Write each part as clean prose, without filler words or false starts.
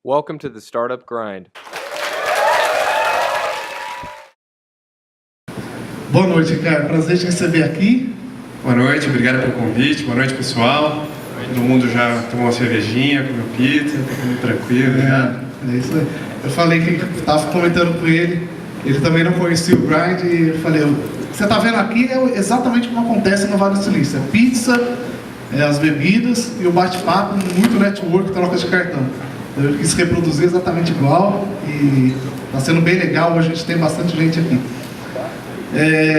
Welcome to the Startup Grind. Boa noite, cara. Prazer te receber aqui. Boa noite, obrigado pelo convite. Boa noite, pessoal. Todo mundo já tomou uma cervejinha, comeu pizza, tá tudo tranquilo, obrigado. É isso aí. Eu falei que estava comentando com ele, ele também não conhecia o Grind e eu falei, você tá vendo aqui é exatamente como acontece no Vale do Silício. É pizza, as bebidas e o bate-papo, muito network, troca de cartão. Eu quis reproduzir exatamente igual e está sendo bem legal, a gente tem bastante gente aqui.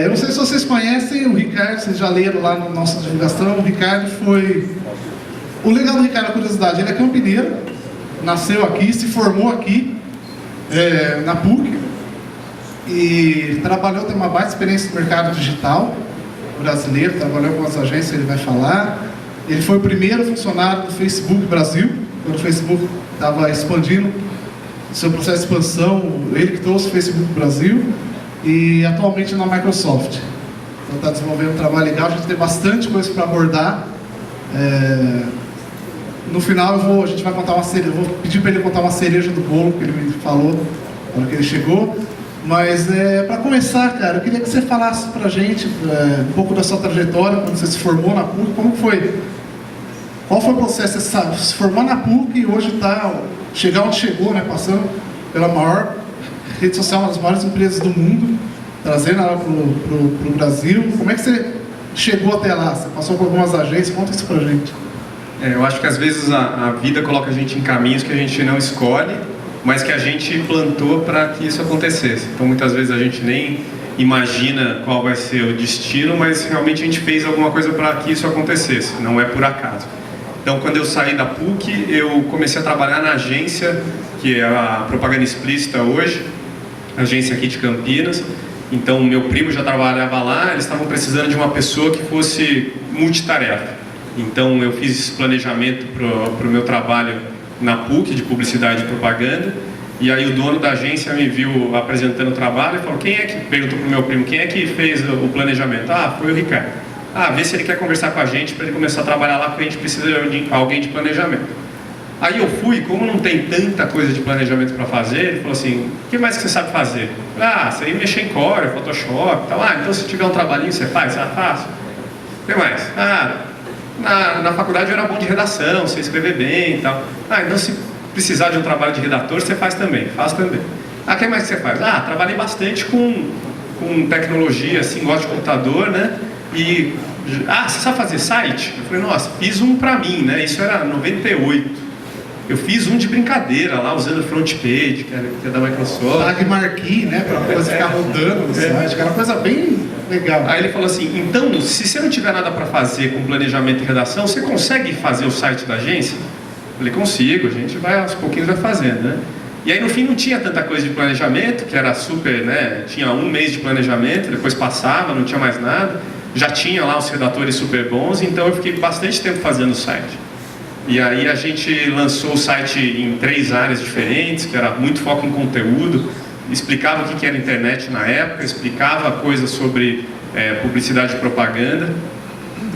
Eu não sei se vocês conhecem o Ricardo, vocês já leram lá na nossa divulgação. O Ricardo foi... O legal do Ricardo, a curiosidade, ele é campineiro, nasceu aqui, se formou aqui, na PUC, e trabalhou, tem uma baita experiência no mercado digital brasileiro, trabalhou com as agências, ele vai falar. Ele foi o primeiro funcionário do Facebook Brasil, quando o Facebook estava expandindo seu processo de expansão, ele que trouxe o Facebook Brasil, e atualmente na Microsoft. Então está desenvolvendo um trabalho legal, a gente tem bastante coisa para abordar. No final a gente vai contar uma cereja, eu vou pedir para ele contar uma cereja do bolo que ele me falou quando ele chegou. Mas para começar, cara, eu queria que você falasse pra gente um pouco da sua trajetória, quando você se formou na PUC, como foi? Qual foi o processo? Você se formou na PUC e hoje está, chegar onde chegou, né, passando pela maior rede social, uma das maiores empresas do mundo, trazendo ela pro Brasil. Como é que você chegou até lá? Você passou por algumas agências? Conta isso pra gente. Eu acho que às vezes a vida coloca a gente em caminhos que a gente não escolhe, mas que a gente plantou para que isso acontecesse. Então muitas vezes a gente nem imagina qual vai ser o destino, mas realmente a gente fez alguma coisa para que isso acontecesse, não é por acaso. Então quando eu saí da PUC, eu comecei a trabalhar na agência, que é a Propaganda Explícita hoje, agência aqui de Campinas. Então meu primo já trabalhava lá, eles estavam precisando de uma pessoa que fosse multitarefa. Então eu fiz planejamento para o meu trabalho na PUC de publicidade e propaganda, e aí o dono da agência me viu apresentando o trabalho e falou, perguntou para o meu primo, quem é que fez o planejamento? Ah, foi o Ricardo. Ah, vê se ele quer conversar com a gente para ele começar a trabalhar lá, porque a gente precisa de alguém de planejamento. Aí eu fui, como não tem tanta coisa de planejamento para fazer, ele falou assim, o que mais que você sabe fazer? Ah, você aí mexer em Core, Photoshop e tal. Ah, então se tiver um trabalhinho você faz? Ah, faço. O que mais? Ah, na faculdade eu era bom de redação, sei escrever bem e tal. Ah, então se precisar de um trabalho de redator, você faz também, faço também. Ah, o que mais que você faz? Ah, trabalhei bastante com tecnologia, assim, gosto de computador, né? E, você sabe fazer site? Eu falei, nossa, fiz um pra mim, né? Isso era 98. Eu fiz um de brincadeira lá, usando front page, que é da Microsoft. Tag marquee, né? Pra coisa ficar rodando no site, que era uma coisa bem legal. Aí ele falou assim, então, se você não tiver nada para fazer com planejamento e redação, você consegue fazer o site da agência? Eu falei, consigo, a gente vai aos pouquinhos vai fazendo, né? E aí no fim não tinha tanta coisa de planejamento, que era super, né? Tinha um mês de planejamento, depois passava, não tinha mais nada. Já tinha lá os redatores super bons, então eu fiquei bastante tempo fazendo o site. E aí a gente lançou o site em 3 áreas diferentes, que era muito foco em conteúdo, explicava o que era internet na época, explicava coisas sobre publicidade e propaganda.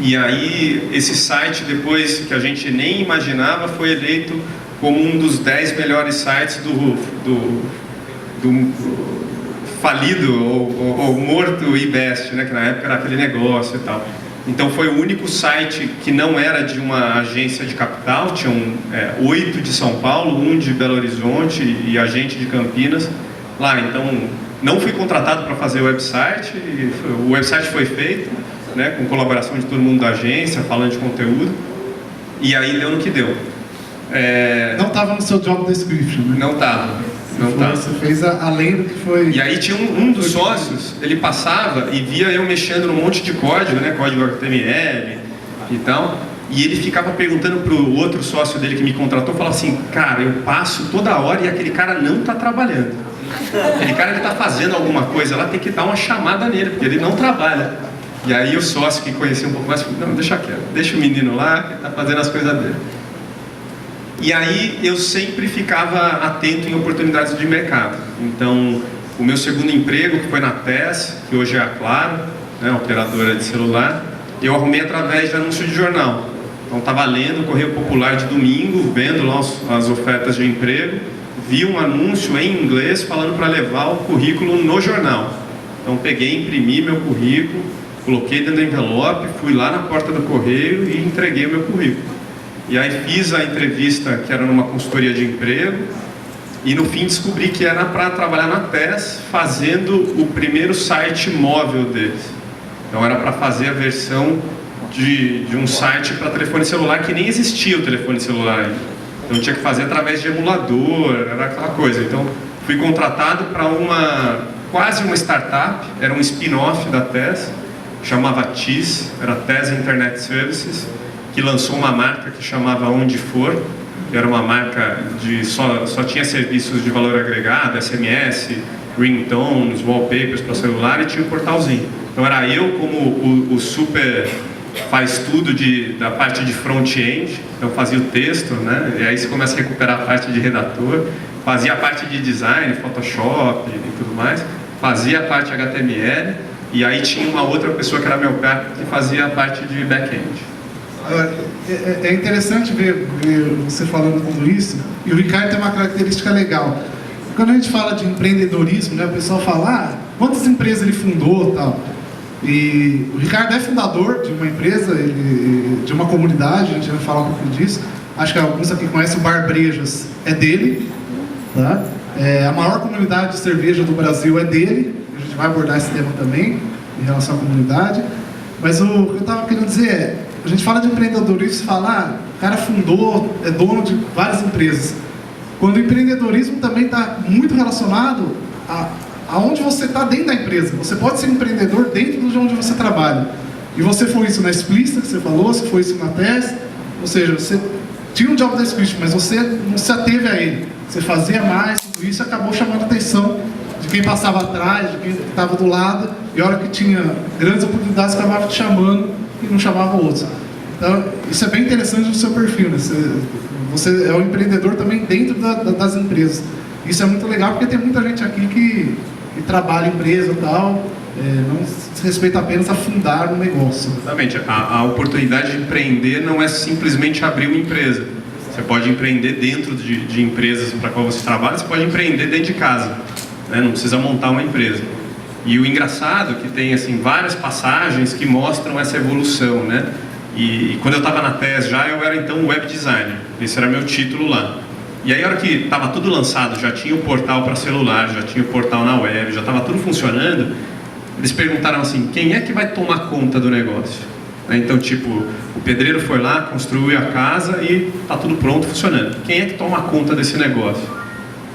E aí esse site, depois que a gente nem imaginava, foi eleito como um dos 10 melhores sites do falido ou morto IBEST, né, que na época era aquele negócio e tal. Então foi o único site que não era de uma agência de capital, tinham 8 de São Paulo, 1 de Belo Horizonte e a gente de Campinas lá. Então não fui contratado para fazer o website, o website foi feito, né, com colaboração de todo mundo da agência, falando de conteúdo, e aí deu no que deu. Não estava no seu job description, né? Não estava. Você fez além do que foi... E aí tinha um dos sócios, ele passava e via eu mexendo num monte de código, né, código HTML e tal, e ele ficava perguntando pro outro sócio dele que me contratou, falava assim, cara, eu passo toda hora e aquele cara não está trabalhando. Aquele cara que está fazendo alguma coisa lá, tem que dar uma chamada nele, porque ele não trabalha. E aí o sócio que conhecia um pouco mais, falou, não, deixa quieto, deixa o menino lá, que está fazendo as coisas dele. E aí eu sempre ficava atento em oportunidades de mercado. Então, o meu segundo emprego, que foi na TES, que hoje é a Claro, né, operadora de celular, eu arrumei através de anúncio de jornal. Então estava lendo o Correio Popular de domingo, vendo lá as ofertas de emprego, vi um anúncio em inglês falando para levar o currículo no jornal. Então peguei, imprimi meu currículo, coloquei dentro do envelope, fui lá na porta do correio e entreguei o meu currículo. E aí fiz a entrevista, que era numa consultoria de emprego, e no fim descobri que era para trabalhar na TES, fazendo o primeiro site móvel deles. Então era para fazer a versão de um site para telefone celular, que nem existia o telefone celular ainda. Então tinha que fazer através de emulador, era aquela coisa. Então fui contratado para quase uma startup, era um spin-off da TES, chamava TIS, era TES Internet Services, que lançou uma marca que chamava Onde For, que era uma marca de só tinha serviços de valor agregado, SMS, ringtones, wallpapers para celular, e tinha um portalzinho. Então era eu como o super faz tudo da parte de front-end, então fazia o texto, né? E aí você começa a recuperar a parte de redator, fazia a parte de design, Photoshop e tudo mais, fazia a parte HTML, e aí tinha uma outra pessoa que era meu pai que fazia a parte de back-end. É interessante ver você falando tudo isso, e o Ricardo tem uma característica legal. Quando a gente fala de empreendedorismo, né, o pessoal fala, quantas empresas ele fundou e tal. E o Ricardo é fundador de uma empresa, de uma comunidade, a gente vai falar um pouco disso. Acho que alguns aqui conhecem o Bar Brejas, é dele. Tá? A maior comunidade de cerveja do Brasil é dele. A gente vai abordar esse tema também, em relação à comunidade. Mas o que eu estava querendo dizer é, a gente fala de empreendedorismo e fala, o cara fundou, é dono de várias empresas. Quando o empreendedorismo também está muito relacionado aonde você está dentro da empresa. Você pode ser empreendedor dentro de onde você trabalha. E você foi isso na Explicit, que você falou, você foi isso na TES, ou seja, você tinha um job da Explicit, mas você não se ateve a ele. Você fazia mais, tudo isso acabou chamando a atenção de quem passava atrás, de quem estava do lado, e a hora que tinha grandes oportunidades, acabava te chamando e não chamava outros. Então, isso é bem interessante no seu perfil, né? Você é um empreendedor também dentro das empresas. Isso é muito legal, porque tem muita gente aqui que trabalha em empresa e tal, não se respeita apenas a fundar um negócio. Exatamente. A oportunidade de empreender não é simplesmente abrir uma empresa. Você pode empreender dentro de empresas para qual você trabalha, você pode empreender dentro de casa, né? Não precisa montar uma empresa. E o engraçado é que tem assim, várias passagens que mostram essa evolução, né? E quando eu estava na TES eu era então web designer. Esse era meu título lá. E aí, a hora que estava tudo lançado, já tinha o portal para celular, já tinha o portal na web, já estava tudo funcionando, eles perguntaram assim, quem é que vai tomar conta do negócio? Então, tipo, o pedreiro foi lá, construiu a casa e está tudo pronto, funcionando. Quem é que toma conta desse negócio?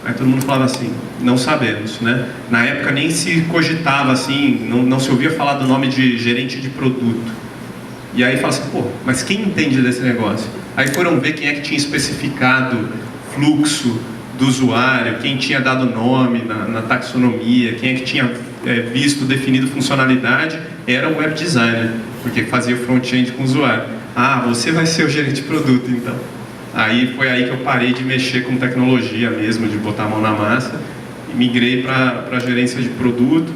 Aí todo mundo falava assim, não sabemos, né? Na época nem se cogitava assim, não se ouvia falar do nome de gerente de produto. E aí fala assim, pô, mas quem entende desse negócio? Aí foram ver quem é que tinha especificado fluxo do usuário, quem tinha dado nome na taxonomia, quem é que tinha visto, definido funcionalidade, era o web designer, porque fazia o front-end com o usuário. Ah, você vai ser o gerente de produto, então. Aí foi aí que eu parei de mexer com tecnologia mesmo, de botar a mão na massa, e migrei para a gerência de produto.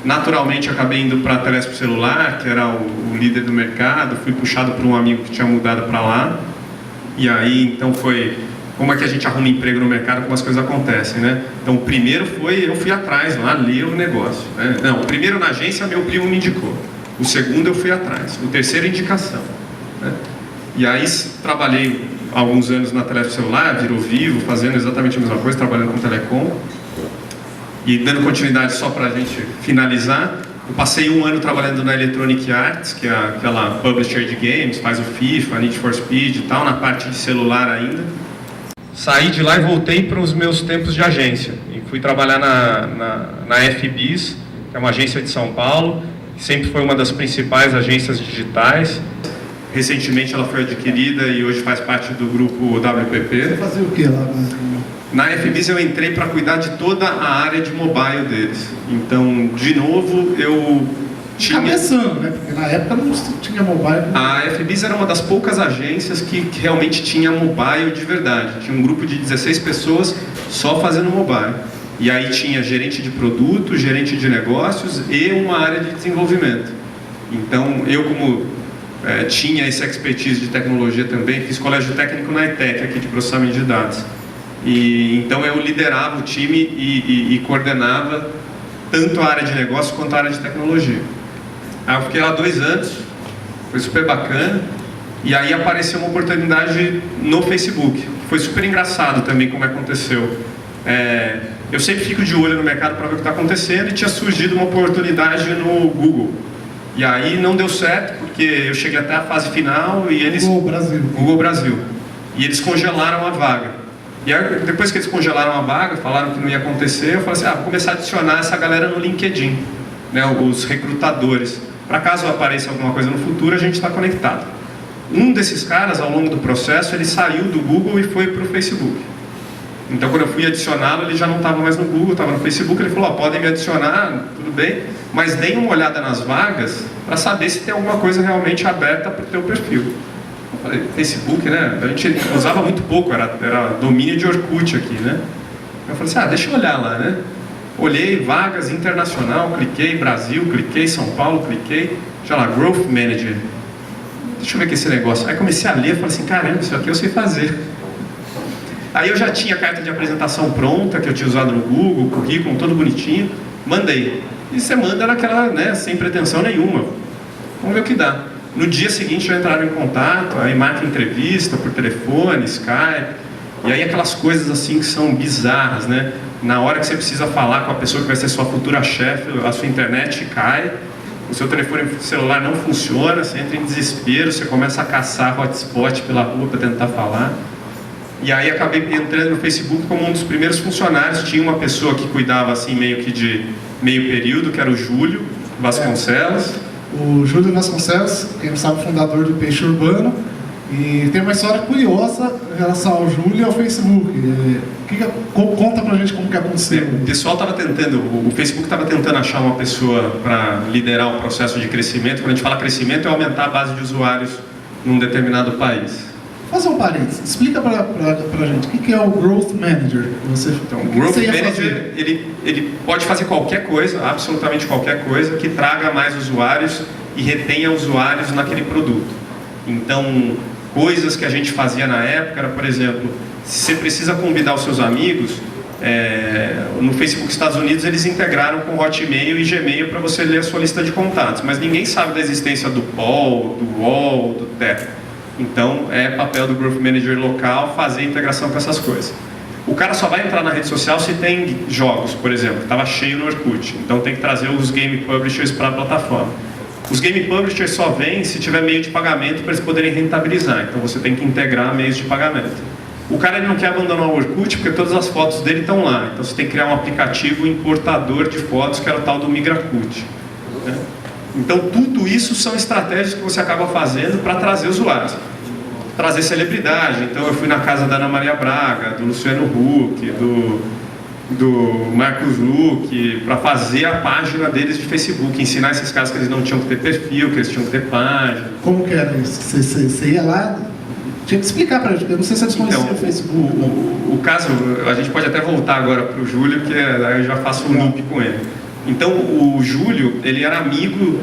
Naturalmente, acabei indo para a Telesp Celular, que era o líder do mercado, fui puxado por um amigo que tinha mudado para lá, e aí, então, foi... Como é que a gente arruma emprego no mercado, como as coisas acontecem, né? Então, o primeiro foi, eu fui atrás lá, ler o negócio, né? Não, o primeiro na agência, meu primo me indicou. O segundo, eu fui atrás. O terceiro, indicação, né? E aí, trabalhei alguns anos na Telesp Celular, virou Vivo, fazendo exatamente a mesma coisa, trabalhando com telecom. E dando continuidade só para a gente finalizar, eu passei um ano trabalhando na Electronic Arts, que é aquela publisher de games, faz o FIFA, Need for Speed e tal, na parte de celular ainda. Saí de lá e voltei para os meus tempos de agência. E fui trabalhar na FBIS, que é uma agência de São Paulo, que sempre foi uma das principais agências digitais. Recentemente ela foi adquirida e hoje faz parte do grupo WPP. Você fazia o que lá? Na FBIS eu entrei para cuidar de toda a área de mobile deles. Então, de novo, eu tinha... Começando, né? Porque na época não tinha mobile. A FBIS era uma das poucas agências que realmente tinha mobile de verdade. Tinha um grupo de 16 pessoas só fazendo mobile. E aí tinha gerente de produto, gerente de negócios e uma área de desenvolvimento. Então, eu como tinha esse expertise de tecnologia também. Fiz colégio técnico na ETEC, aqui de processamento de dados. E então eu liderava o time e coordenava tanto a área de negócio quanto a área de tecnologia. Aí eu fiquei lá 2 anos, foi super bacana, e aí apareceu uma oportunidade no Facebook. Foi super engraçado também como aconteceu. Eu sempre fico de olho no mercado para ver o que está acontecendo, e tinha surgido uma oportunidade no Google. E aí não deu certo, porque eu cheguei até a fase final e eles... Google Brasil. E eles congelaram a vaga. E aí, depois que eles congelaram a vaga, falaram que não ia acontecer, eu falei assim, vou começar a adicionar essa galera no LinkedIn, né, os recrutadores. Para caso apareça alguma coisa no futuro, a gente está conectado. Um desses caras, ao longo do processo, ele saiu do Google e foi para o Facebook. Então, quando eu fui adicioná-lo, ele já não estava mais no Google, estava no Facebook. Ele falou, podem me adicionar, tudo bem, mas deem uma olhada nas vagas para saber se tem alguma coisa realmente aberta para o teu perfil. Eu falei, Facebook, né? A gente usava muito pouco, era domínio de Orkut aqui, né? Eu falei assim, deixa eu olhar lá, né? Olhei, vagas, internacional, cliquei, Brasil, cliquei, São Paulo, cliquei, já lá, Growth Manager. Deixa eu ver aqui esse negócio. Aí comecei a ler, falei assim, caramba, isso aqui eu sei fazer. Aí eu já tinha a carta de apresentação pronta, que eu tinha usado no Google, currículo, todo bonitinho, mandei. E você manda naquela, né, sem pretensão nenhuma. Vamos ver o que dá. No dia seguinte já entraram em contato, aí marca entrevista por telefone, Skype, e aí aquelas coisas assim que são bizarras, né? Na hora que você precisa falar com a pessoa que vai ser sua futura chefe, a sua internet cai, o seu telefone celular não funciona, você entra em desespero, você começa a caçar hotspot pela rua para tentar falar. E aí acabei entrando no Facebook como um dos primeiros funcionários. Tinha uma pessoa que cuidava assim meio que de meio período, que era o Júlio Vasconcelos. O Júlio Vasconcelos, quem não sabe, fundador do Peixe Urbano. E tem uma história curiosa em relação ao Júlio e ao Facebook. Conta pra gente como que aconteceu. O pessoal estava tentando, o Facebook estava tentando achar uma pessoa para liderar o processo de crescimento. Quando a gente fala crescimento, é aumentar a base de usuários num determinado país. Faça um parênteses, explica pra gente o que é o Growth Manager. Então, o Growth Manager, ele pode fazer qualquer coisa, absolutamente qualquer coisa, que traga mais usuários e retenha usuários naquele produto. Então, coisas que a gente fazia na época era, por exemplo, se você precisa convidar os seus amigos, no Facebook Estados Unidos eles integraram com Hotmail e Gmail para você ler a sua lista de contatos, mas ninguém sabe da existência do Paul, do Wall, do Tef. Então, é papel do Growth Manager local fazer a integração com essas coisas. O cara só vai entrar na rede social se tem jogos, por exemplo, que estava cheio no Orkut. Então tem que trazer os Game Publishers para a plataforma. Os Game Publishers só vêm se tiver meio de pagamento para eles poderem rentabilizar. Então você tem que integrar meios de pagamento. O cara ele não quer abandonar o Orkut porque todas as fotos dele estão lá. Então você tem que criar um aplicativo importador de fotos, que era o tal do Migracut, né? Então tudo isso são estratégias que você acaba fazendo para trazer usuários. Trazer celebridade. Então eu fui na casa da Ana Maria Braga, do Luciano Huck, do Marcos Luque, para fazer a página deles de Facebook, ensinar esses caras que eles não tinham que ter perfil, que eles tinham que ter página. Como que era isso? Você ia lá, tinha que explicar para a gente, eu não sei se eles conheciam o Facebook. O caso, a gente pode até voltar agora para o Júlio, que aí eu já faço um loop com ele. Então o Júlio, ele era amigo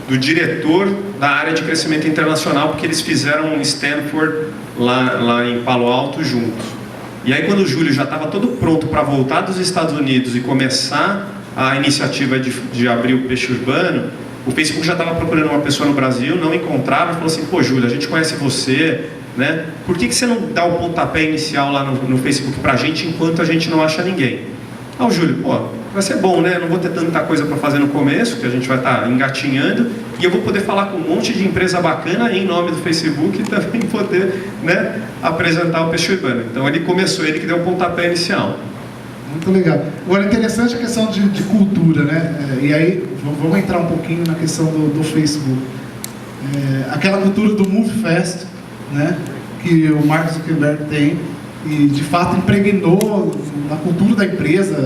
do diretor da área de crescimento internacional, porque eles fizeram um Stanford lá em Palo Alto juntos. E aí quando o Júlio já estava todo pronto para voltar dos Estados Unidos e começar a iniciativa de abrir o Peixe Urbano, o Facebook já estava procurando uma pessoa no Brasil, não encontrava, e falou assim, pô Júlio, a gente conhece você, né? Por que você não dá o pontapé inicial lá no Facebook para a gente enquanto a gente não acha ninguém? Ah, o Júlio, pô, vai ser bom, né? Eu não vou ter tanta coisa para fazer no começo, que a gente vai estar engatinhando, e eu vou poder falar com um monte de empresa bacana em nome do Facebook e também poder, né, apresentar o Peixe Urbano. Então ele começou, ele que deu o pontapé inicial. Muito legal. Agora, interessante a questão de cultura, né? E aí, vamos entrar um pouquinho na questão do Facebook. Aquela cultura do Move Fast, né? Que o Mark Zuckerberg tem, e de fato impregnou na cultura da empresa.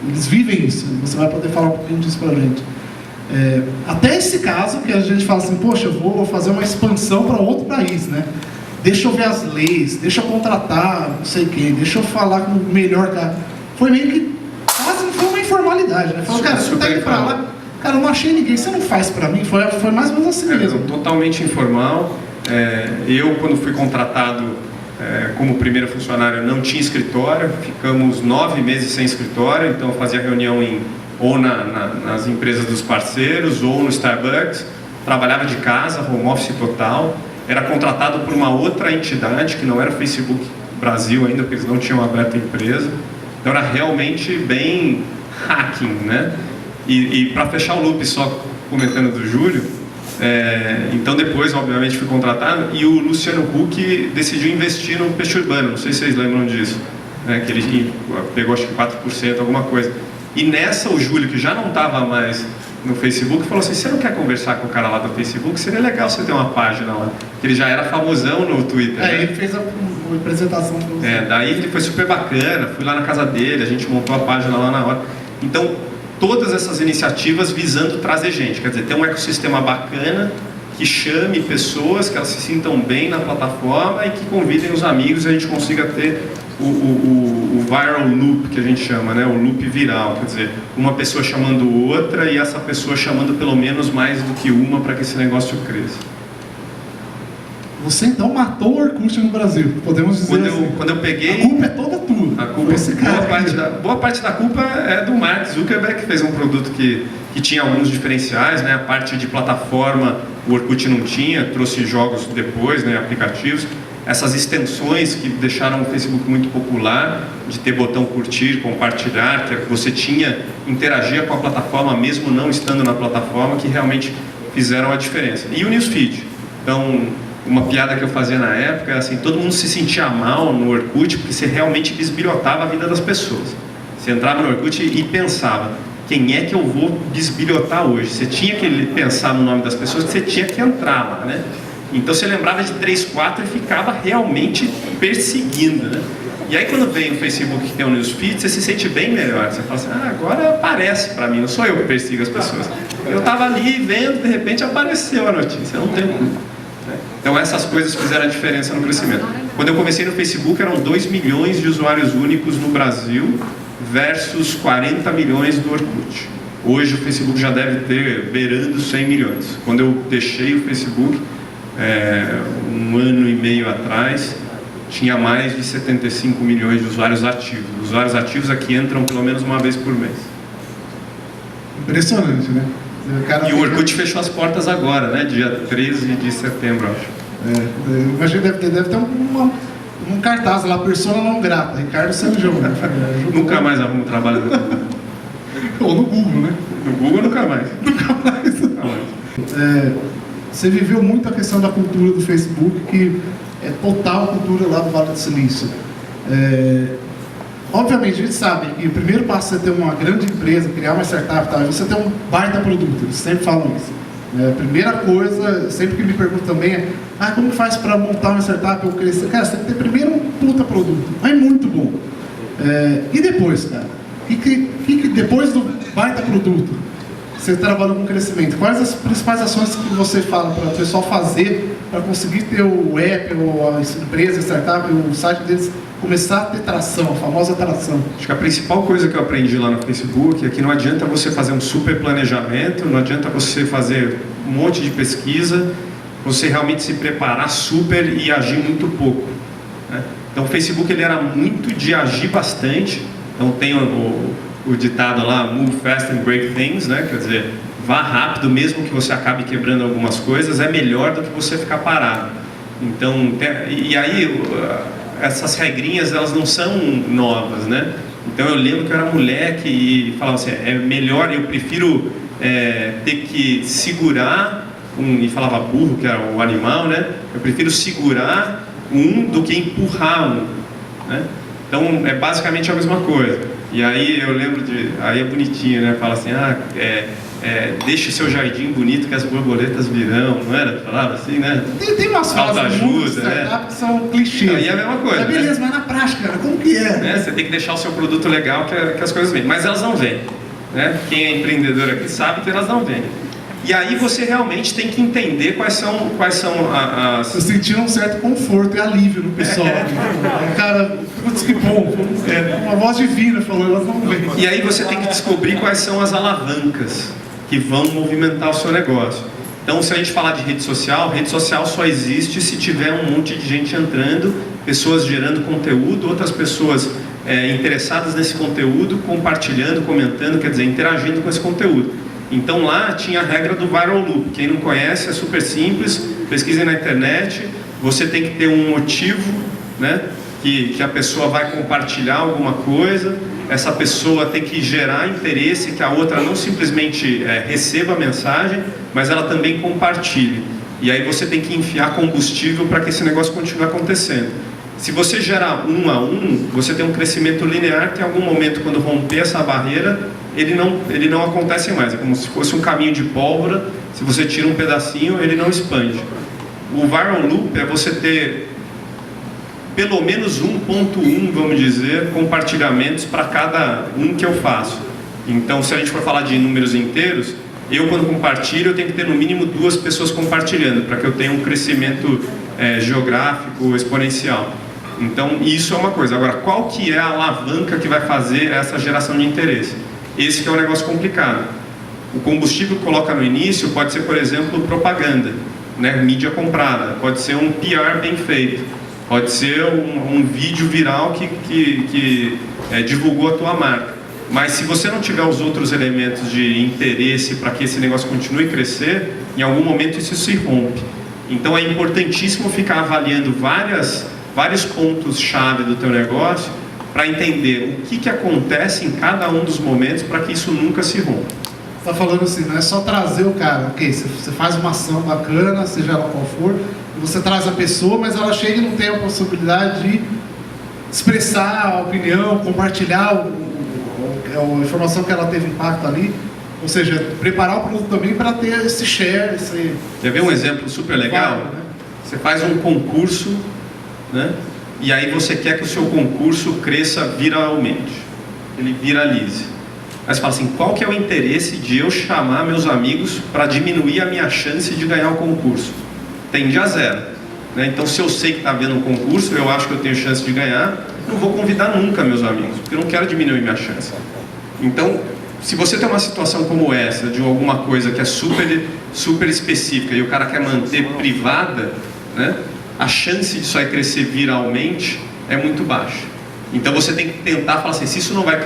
Eles vivem isso. Você vai poder falar um pouquinho disso pra gente. Até esse caso que a gente fala assim, poxa, eu vou fazer uma expansão para outro país, né? Deixa eu ver as leis, deixa eu contratar não sei quem, deixa eu falar com o melhor cara. Foi meio que quase foi uma informalidade, né? Falou, cara, você tá indo pra lá, cara, eu não achei ninguém, você não faz pra mim? Foi mais ou menos assim mesmo. Totalmente informal. Eu, quando fui contratado como primeiro funcionário, não tinha escritório, ficamos 9 meses sem escritório, então eu fazia reunião ou nas empresas dos parceiros, ou no Starbucks, trabalhava de casa, home office total, era contratado por uma outra entidade, que não era o Facebook Brasil ainda, porque eles não tinham aberto a empresa, então era realmente bem hacking, né? E para fechar o loop, só comentando do Júlio, então depois, obviamente, fui contratado e o Luciano Huck decidiu investir no peixe urbano, não sei se vocês lembram disso, né? Que ele pegou acho que 4%, alguma coisa. E nessa o Júlio, que já não estava mais no Facebook, falou assim, você não quer conversar com o cara lá do Facebook? Seria legal você ter uma página lá. Porque ele já era famosão no Twitter. Né? Ele fez uma apresentação. Daí ele foi super bacana, fui lá na casa dele, a gente montou a página lá na hora. Então, todas essas iniciativas visando trazer gente, quer dizer, ter um ecossistema bacana que chame pessoas, que elas se sintam bem na plataforma e que convidem os amigos e a gente consiga ter o viral loop, que a gente chama, né? O loop viral, quer dizer, uma pessoa chamando outra e essa pessoa chamando pelo menos mais do que uma para que esse negócio cresça. Você então matou o Orkut no Brasil, podemos dizer quando eu peguei... A culpa é toda tua. A culpa, esse cara boa parte da culpa é do Mark Zuckerberg, que fez um produto que tinha alguns diferenciais, né? A parte de plataforma o Orkut não tinha, trouxe jogos depois, né? Aplicativos. Essas extensões que deixaram o Facebook muito popular, de ter botão curtir, compartilhar, que você interagia com a plataforma mesmo não estando na plataforma, que realmente fizeram a diferença. E o Newsfeed. Então, uma piada que eu fazia na época era assim, todo mundo se sentia mal no Orkut porque você realmente bisbilhotava a vida das pessoas. Você entrava no Orkut e pensava, quem é que eu vou bisbilhotar hoje? Você tinha que pensar no nome das pessoas, você tinha que entrar lá, né? Então você lembrava de 3, 4 e ficava realmente perseguindo, né? E aí quando vem o Facebook que tem o Newsfeed, você se sente bem melhor. Você fala assim, agora aparece para mim, não sou eu que persigo as pessoas. Eu estava ali vendo, de repente apareceu a notícia, eu não tenho culpa. Então essas coisas fizeram a diferença no crescimento. Quando eu comecei no Facebook eram 2 milhões de usuários únicos no Brasil versus 40 milhões do Orkut. Hoje o Facebook já deve ter beirando 100 milhões. Quando eu deixei o Facebook, 1 ano e meio atrás, tinha mais de 75 milhões de usuários ativos. Os usuários ativos aqui entram pelo menos uma vez por mês. Impressionante, né? E o Orkut fechou as portas agora, né? Dia 13 de setembro, acho. Imagina, deve ter um cartaz lá, persona não grata, Ricardo Sanjão. Nunca mais arrumo trabalho no Google. Ou no Google, né? No Google nunca mais. Nunca mais. Você viveu muito a questão da cultura do Facebook, que é total cultura lá do Vale do Silício. Obviamente, a gente sabe que o primeiro passo é você ter uma grande empresa, criar uma startup, tá? Você ter um baita produto, eles sempre falam isso. A primeira coisa, sempre que me perguntam também é como faz para montar uma startup ou crescer? Cara, você tem que ter primeiro um puta produto, mas muito bom. E depois, cara? Que depois do baita produto, você trabalhou com crescimento, quais as principais ações que você fala para o pessoal fazer para conseguir ter o app, ou a empresa, a startup, o site deles começar a ter tração, a famosa tração? Acho que a principal coisa que eu aprendi lá no Facebook é que não adianta você fazer um super planejamento, não adianta você fazer um monte de pesquisa, você realmente se preparar super e agir muito pouco, né? Então o Facebook ele era muito de agir bastante. Então tem o ditado lá, move fast and break things, né? Quer dizer, vá rápido, mesmo que você acabe quebrando algumas coisas, é melhor do que você ficar parado. Então, e aí essas regrinhas, elas não são novas, né? Então eu lembro que eu era moleque e falava assim, é melhor, eu prefiro ter que segurar e falava burro, que era o animal, né? Eu prefiro segurar do que empurrar né? Então é basicamente a mesma coisa. E aí eu lembro aí é bonitinho, né? Fala assim, deixa o seu jardim bonito que as borboletas virão, não era? Falava assim, né? Tem umas frases ajuda, né? Que são clichês. Aí é a mesma coisa. Beleza, mas na prática, cara, como que é? Né? Você tem que deixar o seu produto legal que as coisas vêm. Mas elas não vêm, né? Quem é empreendedor aqui sabe que elas não vêm. E aí você realmente tem que entender quais são as... Eu senti um certo conforto e alívio no pessoal. Cara, putz, que bom. Uma voz divina falou, elas não vêm. E aí você tem que descobrir quais são as alavancas. que vão movimentar o seu negócio. Então, se a gente falar de rede social só existe se tiver um monte de gente entrando, pessoas gerando conteúdo, outras pessoas interessadas nesse conteúdo, compartilhando, comentando, quer dizer, interagindo com esse conteúdo. Então lá tinha a regra do viral loop. Quem não conhece é super simples, pesquisem na internet, você tem que ter um motivo, né, que a pessoa vai compartilhar alguma coisa, essa pessoa tem que gerar interesse, que a outra não simplesmente receba a mensagem, mas ela também compartilhe. E aí você tem que enfiar combustível para que esse negócio continue acontecendo. Se você gerar 1 a 1, você tem um crescimento linear que em algum momento, quando romper essa barreira, ele não acontece mais. É como se fosse um caminho de pólvora, se você tira um pedacinho, ele não expande. O viral loop é você ter pelo menos 1.1, vamos dizer, compartilhamentos para cada um que eu faço. Então, se a gente for falar de números inteiros, eu quando compartilho, eu tenho que ter no mínimo 2 pessoas compartilhando, para que eu tenha um crescimento geográfico exponencial. Então, isso é uma coisa. Agora, qual que é a alavanca que vai fazer essa geração de interesse? Esse que é um negócio complicado. O combustível que coloca no início pode ser, por exemplo, propaganda, né? Mídia comprada, pode ser um PR bem feito, pode ser um vídeo viral que divulgou a tua marca. Mas se você não tiver os outros elementos de interesse para que esse negócio continue a crescer, em algum momento isso se rompe. Então é importantíssimo ficar avaliando vários pontos-chave do teu negócio para entender o que acontece em cada um dos momentos para que isso nunca se rompa. Você está falando assim, não é só trazer o cara, ok, você faz uma ação bacana, seja ela qual for, e você traz a pessoa, mas ela chega e não tem a possibilidade de expressar a opinião, compartilhar a informação que ela teve impacto ali, ou seja, preparar o produto também para ter esse share, esse... Quer ver um exemplo super legal? Né? Você faz um concurso, né? E aí você quer que o seu concurso cresça viralmente, ele viralize. Aí você fala assim, qual que é o interesse de eu chamar meus amigos para diminuir a minha chance de ganhar o concurso? Tende a 0. Né? Então, se eu sei que está havendo um concurso, eu acho que eu tenho chance de ganhar, não vou convidar nunca meus amigos, porque eu não quero diminuir minha chance. Então, se você tem uma situação como essa, de alguma coisa que é super específica e o cara quer manter privada, né, a chance disso aí crescer viralmente é muito baixa. Então você tem que tentar falar assim, se isso não vai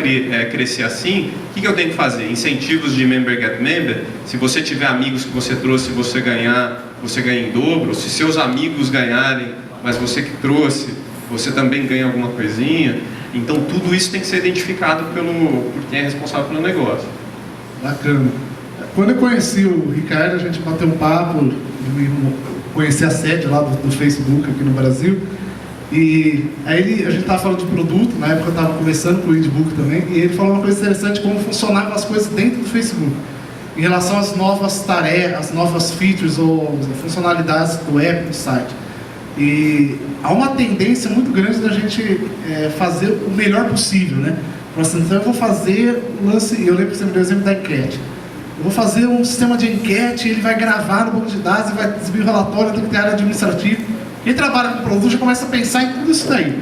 crescer assim, o que eu tenho que fazer? Incentivos de member get member, se você tiver amigos que você trouxe, você ganha em dobro, se seus amigos ganharem, mas você que trouxe, você também ganha alguma coisinha. Então tudo isso tem que ser identificado por quem é responsável pelo negócio. Bacana. Quando eu conheci o Ricardo, a gente bateu um papo, conheci a sede lá do Facebook aqui no Brasil, e aí a gente estava falando de produto, na época eu estava conversando com o Edbook também, e ele falou uma coisa interessante, como funcionavam as coisas dentro do Facebook, em relação às novas tarefas, às novas features ou funcionalidades do app, do site. E há uma tendência muito grande da gente fazer o melhor possível, né? Então eu vou fazer o lance, eu lembro que você me deu o exemplo da enquete. Eu vou fazer um sistema de enquete, ele vai gravar no banco de dados e vai exibir o relatório, tem que ter área administrativa. Quem trabalha com produto já começa a pensar em tudo isso daí.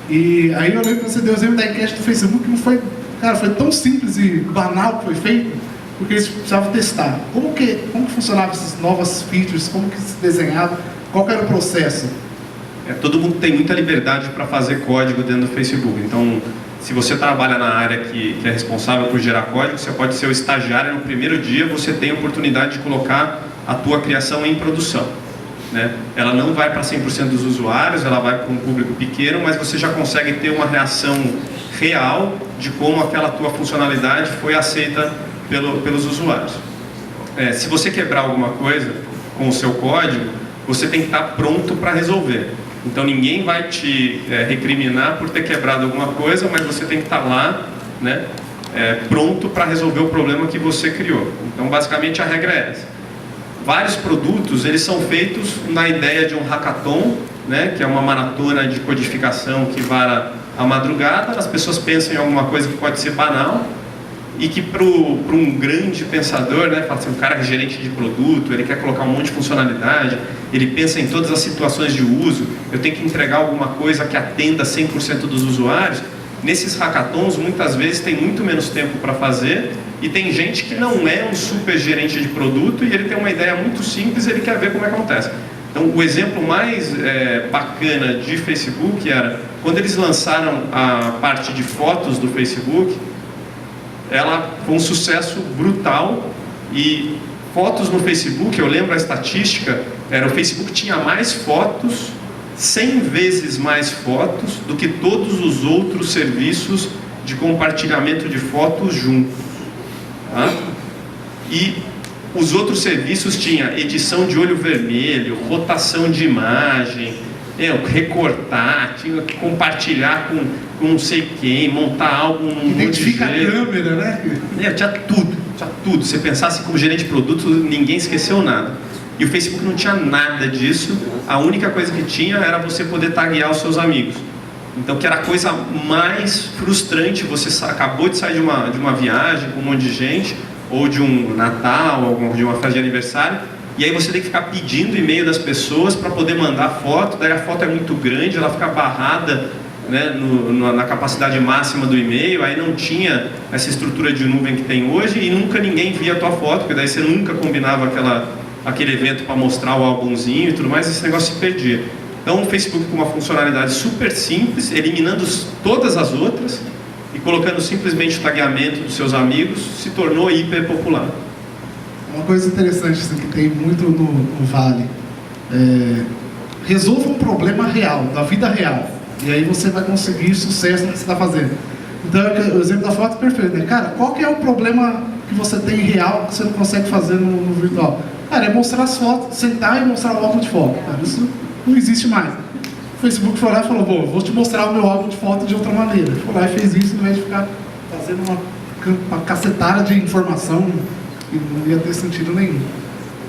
E aí eu lembro que você deu o exemplo da enquete do Facebook, que não foi, cara, foi tão simples e banal que foi feito, porque eles precisavam testar. Como que funcionavam essas novas features, como que se desenhava, qual que era o processo? Todo mundo tem muita liberdade para fazer código dentro do Facebook. Então, se você trabalha na área que é responsável por gerar código, você pode ser o estagiário no primeiro dia, você tem a oportunidade de colocar a tua criação em produção. Né? Ela não vai para 100% dos usuários, ela vai para um público pequeno, mas você já consegue ter uma reação real de como aquela tua funcionalidade foi aceita pelos usuários. Se você quebrar alguma coisa com o seu código, você tem que estar pronto para resolver. Então ninguém vai te recriminar por ter quebrado alguma coisa, mas você tem que estar lá, né, pronto para resolver o problema que você criou. Então basicamente a regra é essa. Vários produtos, eles são feitos na ideia de um hackathon, né, que é uma maratona de codificação que vara a madrugada. As pessoas pensam em alguma coisa que pode ser banal e que para um grande pensador, né, fala assim, um cara que é gerente de produto, ele quer colocar um monte de funcionalidade, ele pensa em todas as situações de uso, eu tenho que entregar alguma coisa que atenda 100% dos usuários. Nesses hackathons, muitas vezes tem muito menos tempo para fazer E tem gente que não é um super gerente de produto e ele tem uma ideia muito simples e ele quer ver como é que acontece. Então, o exemplo mais bacana de Facebook era quando eles lançaram a parte de fotos do Facebook, ela foi um sucesso brutal. E fotos no Facebook, eu lembro a estatística, o Facebook tinha mais fotos, 100 vezes mais fotos do que todos os outros serviços de compartilhamento de fotos juntos. Tá? E os outros serviços tinham edição de olho vermelho, rotação de imagem, recortar, tinha que compartilhar com não sei quem, montar álbum num Identifica a câmera, né? Tinha tudo. Você pensasse como gerente de produto, ninguém esqueceu nada. E o Facebook não tinha nada disso. A única coisa que tinha era você poder taguear os seus amigos. Então, que era a coisa mais frustrante. Você acabou de sair de uma viagem com um monte de gente, ou de um Natal, ou de uma festa de aniversário, e aí você tem que ficar pedindo e-mail das pessoas para poder mandar foto. Daí a foto é muito grande, ela fica barrada, né, na capacidade máxima do e-mail. Aí não tinha essa estrutura de nuvem que tem hoje e nunca ninguém via a tua foto, porque daí você nunca combinava aquele evento para mostrar o álbumzinho e tudo mais, esse negócio se perdia. Então o Facebook com uma funcionalidade super simples, eliminando todas as outras e colocando simplesmente o tagueamento dos seus amigos, se tornou hiper popular. Uma coisa interessante assim, que tem muito no Vale, resolva um problema real, da vida real, e aí você vai conseguir sucesso no que você está fazendo. Então o exemplo da foto é perfeito, né? Cara, qual que é o problema que você tem real que você não consegue fazer no virtual? Cara, é mostrar as fotos, sentar e mostrar o álbum de foto. Cara, isso não existe mais. O Facebook foi lá e falou, bom, vou te mostrar o meu álbum de foto de outra maneira. Foi lá e fez isso, ao invés de ficar fazendo uma cacetada de informação que não ia ter sentido nenhum.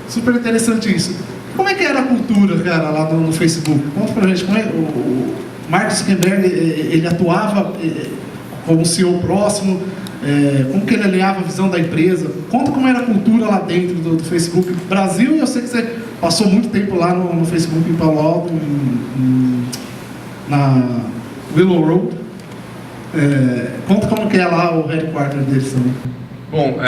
Super interessante isso. Como é que era a cultura, cara, lá no Facebook? Conta pra gente, como é o Mark Zuckerberg, ele atuava como CEO próximo, como que ele alinhava a visão da empresa? Conta como era a cultura lá dentro do Facebook Brasil, e eu sei que você passou muito tempo lá no Facebook em Palo Alto, na Willow Road. Conta como que é lá o headquarter deles também. Bom,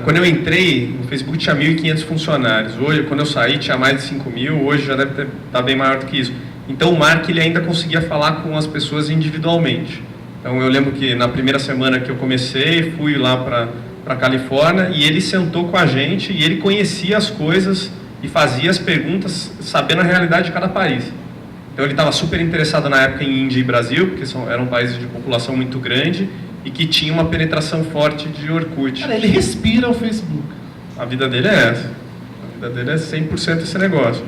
quando eu entrei, o Facebook tinha 1.500 funcionários. Hoje, quando eu saí, tinha mais de 5.000. Hoje já deve estar bem maior do que isso. Então o Mark ele ainda conseguia falar com as pessoas individualmente. Então eu lembro que na primeira semana que eu comecei, fui lá para Califórnia e ele sentou com a gente e ele conhecia as coisas e fazia as perguntas sabendo a realidade de cada país. Então ele estava super interessado na época em Índia e Brasil, porque eram países de população muito grande e que tinha uma penetração forte de Orkut. Cara, ele respira o Facebook. A vida dele é essa. A vida dele é 100% esse negócio.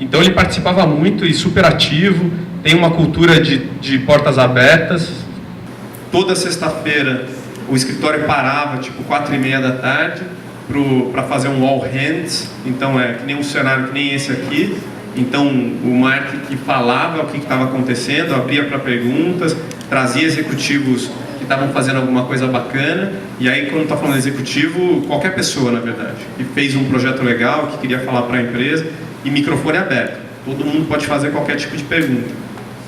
Então ele participava muito e super ativo, tem uma cultura de portas abertas. Toda sexta-feira o escritório parava, tipo 4h30 da tarde, para fazer um all hands. Então é que nem um cenário que nem esse aqui. Então o Mark que falava o que estava acontecendo, abria para perguntas, trazia executivos que estavam fazendo alguma coisa bacana. E aí quando está falando executivo, qualquer pessoa na verdade, que fez um projeto legal, que queria falar para a empresa, e microfone aberto. Todo mundo pode fazer qualquer tipo de pergunta.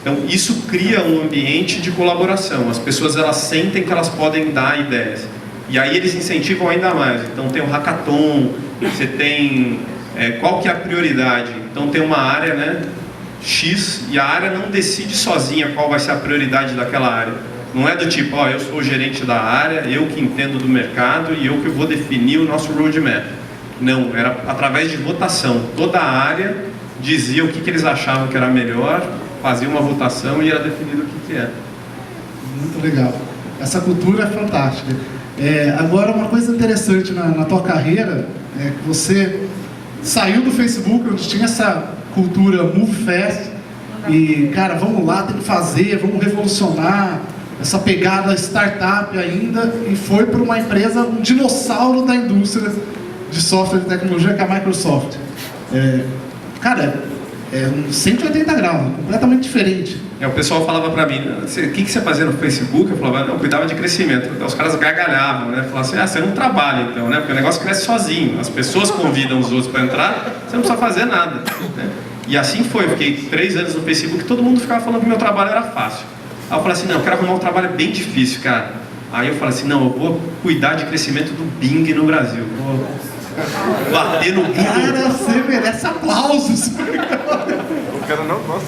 Então isso cria um ambiente de colaboração. As pessoas elas sentem que elas podem dar ideias. E aí eles incentivam ainda mais. Então tem o hackathon, você tem qual que é a prioridade. Então tem uma área, né, X, e a área não decide sozinha qual vai ser a prioridade daquela área. Não é do tipo, eu sou o gerente da área, eu que entendo do mercado e eu que vou definir o nosso roadmap. Não, era através de votação. Toda a área dizia o que eles achavam que era melhor, fazia uma votação e era definido o que era. Muito legal. Essa cultura é fantástica. Agora, uma coisa interessante na tua carreira é que você saiu do Facebook, onde tinha essa cultura move fast, e, cara, vamos lá, tem que fazer, vamos revolucionar, essa pegada startup ainda, e foi para uma empresa, um dinossauro da indústria de software e tecnologia, que é a Microsoft. Cara, é um 180 graus, completamente diferente. O pessoal falava pra mim, o que você fazia no Facebook? Eu falava, não, eu cuidava de crescimento. Então, os caras gargalhavam, né? Falavam assim, você não trabalha então, né? Porque o negócio cresce sozinho. As pessoas convidam os outros para entrar, você não precisa fazer nada, né? E assim foi, eu fiquei 3 anos no Facebook, todo mundo ficava falando que meu trabalho era fácil. Aí eu falei assim, não, eu quero arrumar um trabalho bem difícil, cara. Aí eu falei assim, não, eu vou cuidar de crescimento do Bing no Brasil. Vou bater no Google. Cara, você merece aplausos. O cara não gosta.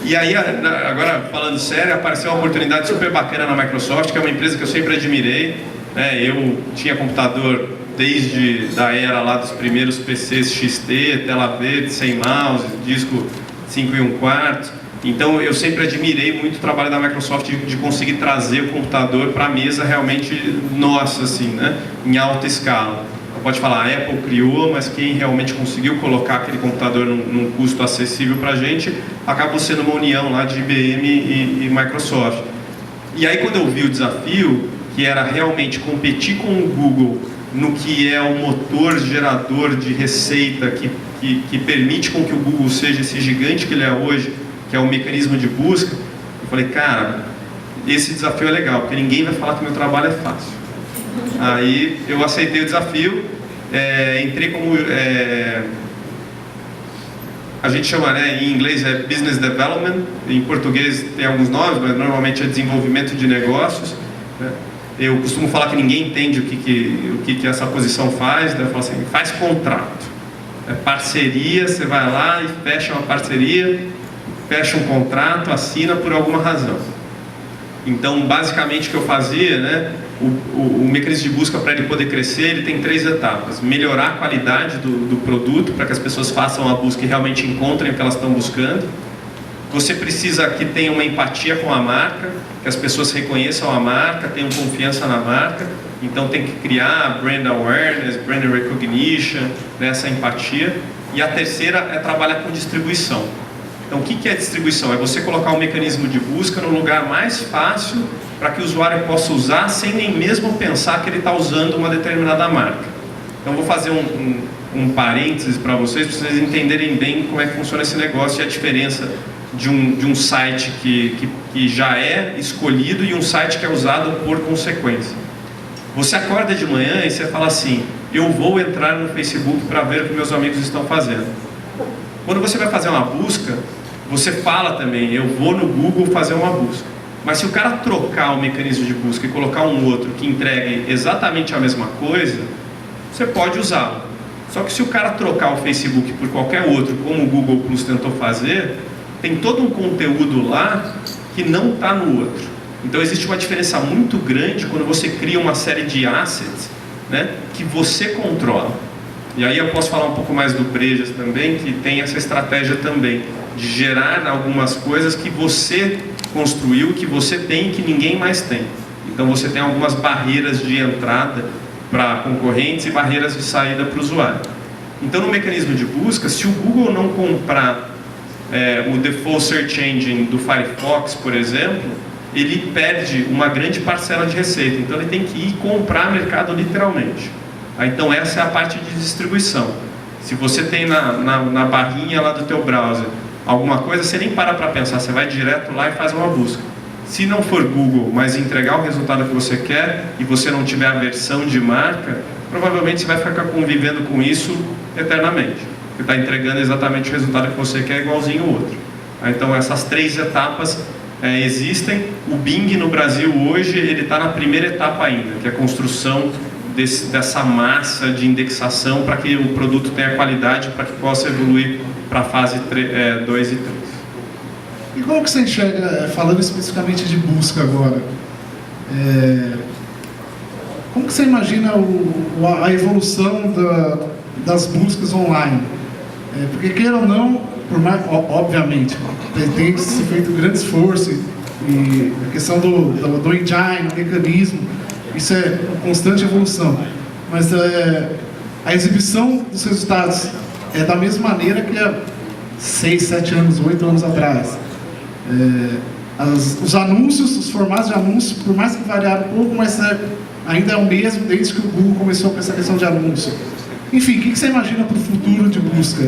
E aí, agora falando sério, apareceu uma oportunidade super bacana na Microsoft, que é uma empresa que eu sempre admirei. Né? Eu tinha computador desde da era lá dos primeiros PCs XT, tela verde, sem mouse, disco 5 1/4. Então eu sempre admirei muito o trabalho da Microsoft de conseguir trazer o computador para a mesa realmente nossa, assim, né? Em alta escala. Pode falar, a Apple criou, mas quem realmente conseguiu colocar aquele computador num custo acessível para a gente, acabou sendo uma união lá de IBM e Microsoft. E aí quando eu vi o desafio, que era realmente competir com o Google no que é o motor gerador de receita que permite com que o Google seja esse gigante que ele é hoje, que é o mecanismo de busca, eu falei, cara, esse desafio é legal, porque ninguém vai falar que meu trabalho é fácil. Aí eu aceitei o desafio, entrei como, a gente chama, né, em inglês é Business Development, em português tem alguns nomes, mas normalmente é desenvolvimento de negócios. Né? Eu costumo falar que ninguém entende o que essa posição faz, né? Eu falo assim, faz contrato. É parceria, você vai lá e fecha uma parceria, fecha um contrato, assina por alguma razão. Então, basicamente o que eu fazia, né, o mecanismo de busca para ele poder crescer, ele tem 3 etapas. Melhorar a qualidade do produto, para que as pessoas façam a busca e realmente encontrem o que elas estão buscando. Você precisa que tenha uma empatia com a marca, que as pessoas reconheçam a marca, tenham confiança na marca. Então tem que criar brand awareness, brand recognition, né, essa empatia. E a terceira é trabalhar com distribuição. Então o que é distribuição? É você colocar um mecanismo de busca no lugar mais fácil para que o usuário possa usar sem nem mesmo pensar que ele está usando uma determinada marca. Então vou fazer um parênteses para vocês entenderem bem como é que funciona esse negócio e a diferença de um site que já é escolhido e um site que é usado por consequência. Você acorda de manhã e você fala assim, eu vou entrar no Facebook para ver o que meus amigos estão fazendo. Quando você vai fazer uma busca, você fala também, eu vou no Google fazer uma busca. Mas se o cara trocar o mecanismo de busca e colocar um outro que entregue exatamente a mesma coisa, você pode usá-lo. Só que se o cara trocar o Facebook por qualquer outro, como o Google Plus tentou fazer, tem todo um conteúdo lá que não está no outro. Então existe uma diferença muito grande quando você cria uma série de assets, né, que você controla. E aí eu posso falar um pouco mais do Brejas também, que tem essa estratégia também, de gerar algumas coisas que você construiu, que você tem e que ninguém mais tem. Então você tem algumas barreiras de entrada para concorrentes e barreiras de saída para o usuário. Então no mecanismo de busca, se o Google não comprar o default search engine do Firefox, por exemplo, ele perde uma grande parcela de receita. Então ele tem que ir comprar mercado literalmente. Então essa é a parte de distribuição. Se você tem na barrinha lá do teu browser alguma coisa, você nem para pensar, você vai direto lá e faz uma busca. Se não for Google, mas entregar o resultado que você quer e você não tiver a versão de marca, provavelmente você vai ficar convivendo com isso eternamente. Você está entregando exatamente o resultado que você quer igualzinho o outro. Então essas 3 etapas existem. O Bing no Brasil hoje, ele está na primeira etapa ainda, que é a construção dessa massa de indexação para que o produto tenha qualidade, para que possa evoluir para a fase 2 e 3. E como que você enxerga, falando especificamente de busca agora, como que você imagina a evolução das buscas online? Porque queira ou não, obviamente, tem se feito um grande esforço e a questão do engine, o mecanismo, isso é uma constante evolução. Mas a exibição dos resultados é da mesma maneira que há 6, 7 anos, 8 anos atrás. Os anúncios, os formatos de anúncios, por mais que variaram um pouco, mas ainda é o mesmo desde que o Google começou com essa questão de anúncio. Enfim, o que você imagina para o futuro de busca?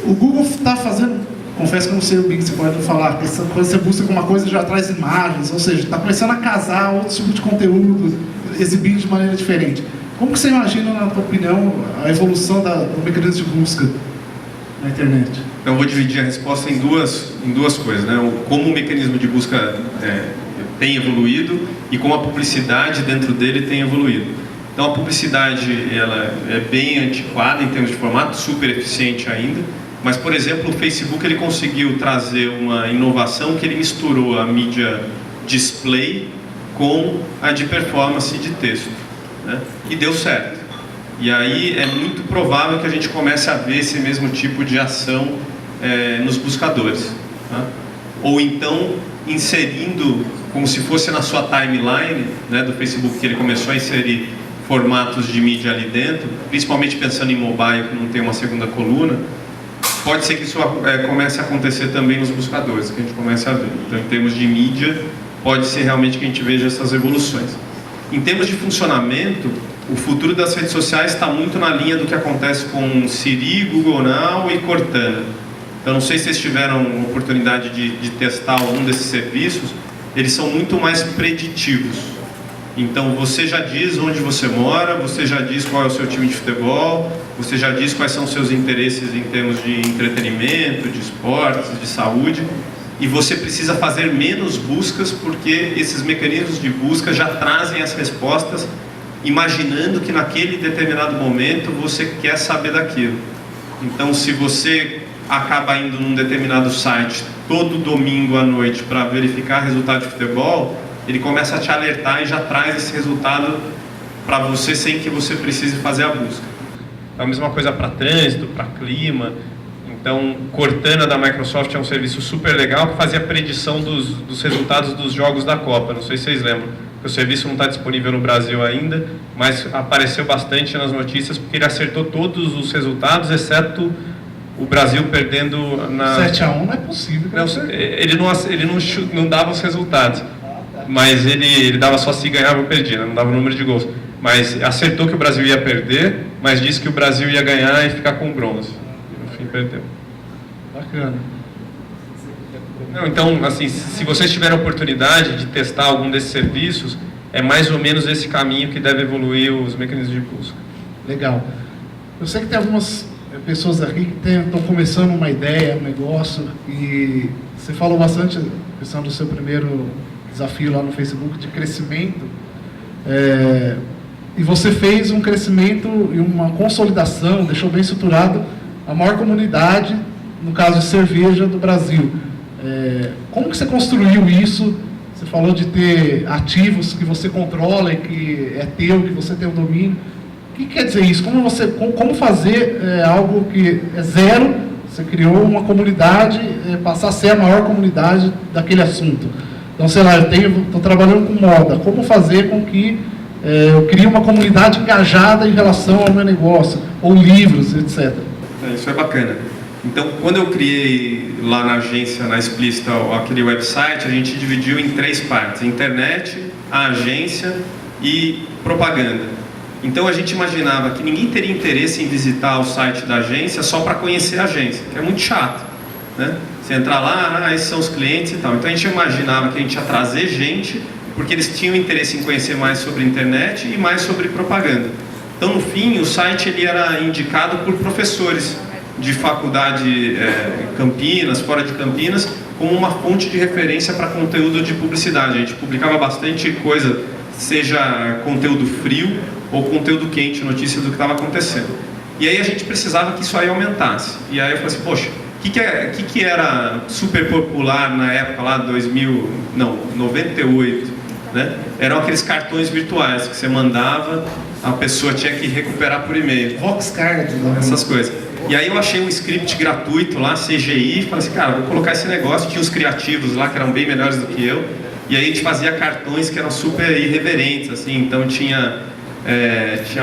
O Google está fazendo, confesso que eu não sei o que você pode falar, quando você busca alguma coisa já traz imagens, ou seja, está começando a casar outro tipo de conteúdo, exibido de maneira diferente. Como que você imagina, na tua opinião, a evolução do mecanismo de busca na internet? Então eu vou dividir a resposta em duas coisas, né? Como o mecanismo de busca tem evoluído e como a publicidade dentro dele tem evoluído. Então a publicidade ela é bem antiquada em termos de formato, super eficiente ainda, mas por exemplo o Facebook ele conseguiu trazer uma inovação que ele misturou a mídia display com a de performance de texto, né? E deu certo. E aí é muito provável que a gente comece a ver esse mesmo tipo de ação nos buscadores, tá? Ou então inserindo, como se fosse na sua timeline, né, do Facebook, que ele começou a inserir formatos de mídia ali dentro, principalmente pensando em mobile, que não tem uma segunda coluna, pode ser que isso comece a acontecer também nos buscadores, que a gente comece a ver. Então, em termos de mídia, pode ser realmente que a gente veja essas evoluções. Em termos de funcionamento, o futuro das redes sociais está muito na linha do que acontece com Siri, Google Now e Cortana. Eu não sei se vocês tiveram oportunidade de testar algum desses serviços, eles são muito mais preditivos. Então você já diz onde você mora, você já diz qual é o seu time de futebol, você já diz quais são os seus interesses em termos de entretenimento, de esportes, de saúde, e você precisa fazer menos buscas porque esses mecanismos de busca já trazem as respostas, imaginando que naquele determinado momento você quer saber daquilo. Então se você acaba indo num determinado site todo domingo à noite para verificar resultado de futebol, ele começa a te alertar e já traz esse resultado para você sem que você precise fazer a busca. A mesma coisa para trânsito, para clima. Então, Cortana da Microsoft é um serviço super legal que fazia predição dos resultados dos jogos da Copa. Não sei se vocês lembram. O serviço não está disponível no Brasil ainda, mas apareceu bastante nas notícias porque ele acertou todos os resultados, exceto o Brasil perdendo na... 7-1 não é possível. Não, ele não dava os resultados, mas ele dava só se ganhava ou perdia, não dava o número de gols. Mas acertou que o Brasil ia perder, mas disse que o Brasil ia ganhar e ficar com bronze. No fim, perdeu. Bacana. Não, então, assim, se vocês tiverem a oportunidade de testar algum desses serviços, é mais ou menos esse caminho que deve evoluir os mecanismos de busca. Legal. Eu sei que tem algumas pessoas aqui que estão começando uma ideia, um negócio, e você falou bastante, questão do seu primeiro desafio lá no Facebook de crescimento, e você fez um crescimento e uma consolidação, deixou bem estruturado a maior comunidade, no caso de cerveja, do Brasil. Como que você construiu isso? Você falou de ter ativos que você controla e que é teu, que você tem o domínio. O que quer dizer isso? Como fazer algo que é zero, você criou uma comunidade, passar a ser a maior comunidade daquele assunto. Então, sei lá, estou trabalhando com moda, como fazer com que eu crie uma comunidade engajada em relação ao meu negócio, ou livros, etc. Isso é bacana. Então, quando eu criei lá na agência, na Explícita, aquele website, a gente dividiu em 3 partes: internet, a agência e propaganda. Então a gente imaginava que ninguém teria interesse em visitar o site da agência só para conhecer a agência, que é muito chato, né? Você entrar lá, esses são os clientes e tal. Então a gente imaginava que a gente ia trazer gente, porque eles tinham interesse em conhecer mais sobre a internet e mais sobre propaganda. Então no fim, o site ele era indicado por professores de faculdade Campinas, fora de Campinas, como uma fonte de referência para conteúdo de publicidade. A gente publicava bastante coisa, seja conteúdo frio ou conteúdo quente, notícias do que estava acontecendo. E aí a gente precisava que isso aí aumentasse. E aí eu falei assim, poxa, o que era super popular na época lá, 98, né? Eram aqueles cartões virtuais que você mandava, a pessoa tinha que recuperar por e-mail. Voxcard, essas coisas. E aí eu achei um script gratuito lá, CGI, e falei assim, cara, vou colocar esse negócio. Tinha os criativos lá que eram bem melhores do que eu. E aí a gente fazia cartões que eram super irreverentes, assim. Então tinha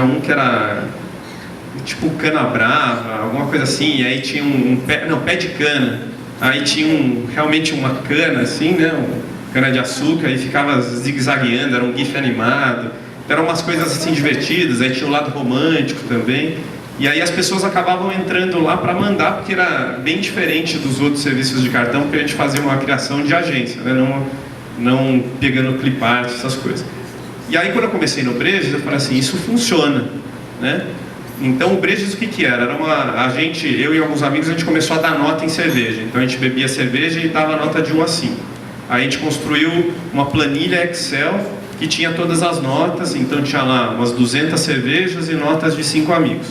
um que era tipo cana brava, alguma coisa assim. E aí tinha pé de cana. Aí tinha realmente uma cana, assim, né? Cana de açúcar, e ficava zigue-zagueando, era um gif animado. Então, eram umas coisas assim divertidas. Aí tinha o lado romântico também. E aí as pessoas acabavam entrando lá para mandar, porque era bem diferente dos outros serviços de cartão, porque a gente fazia uma criação de agência, né? Não pegando clipart, essas coisas. E aí quando eu comecei no Brejas, eu falei assim, isso funciona, né? Então o Brejas o que era? Eu e alguns amigos, a gente começou a dar nota em cerveja. Então a gente bebia cerveja e dava nota de 1 a 5. Aí a gente construiu uma planilha Excel que tinha todas as notas, então tinha lá umas 200 cervejas e notas de 5 amigos.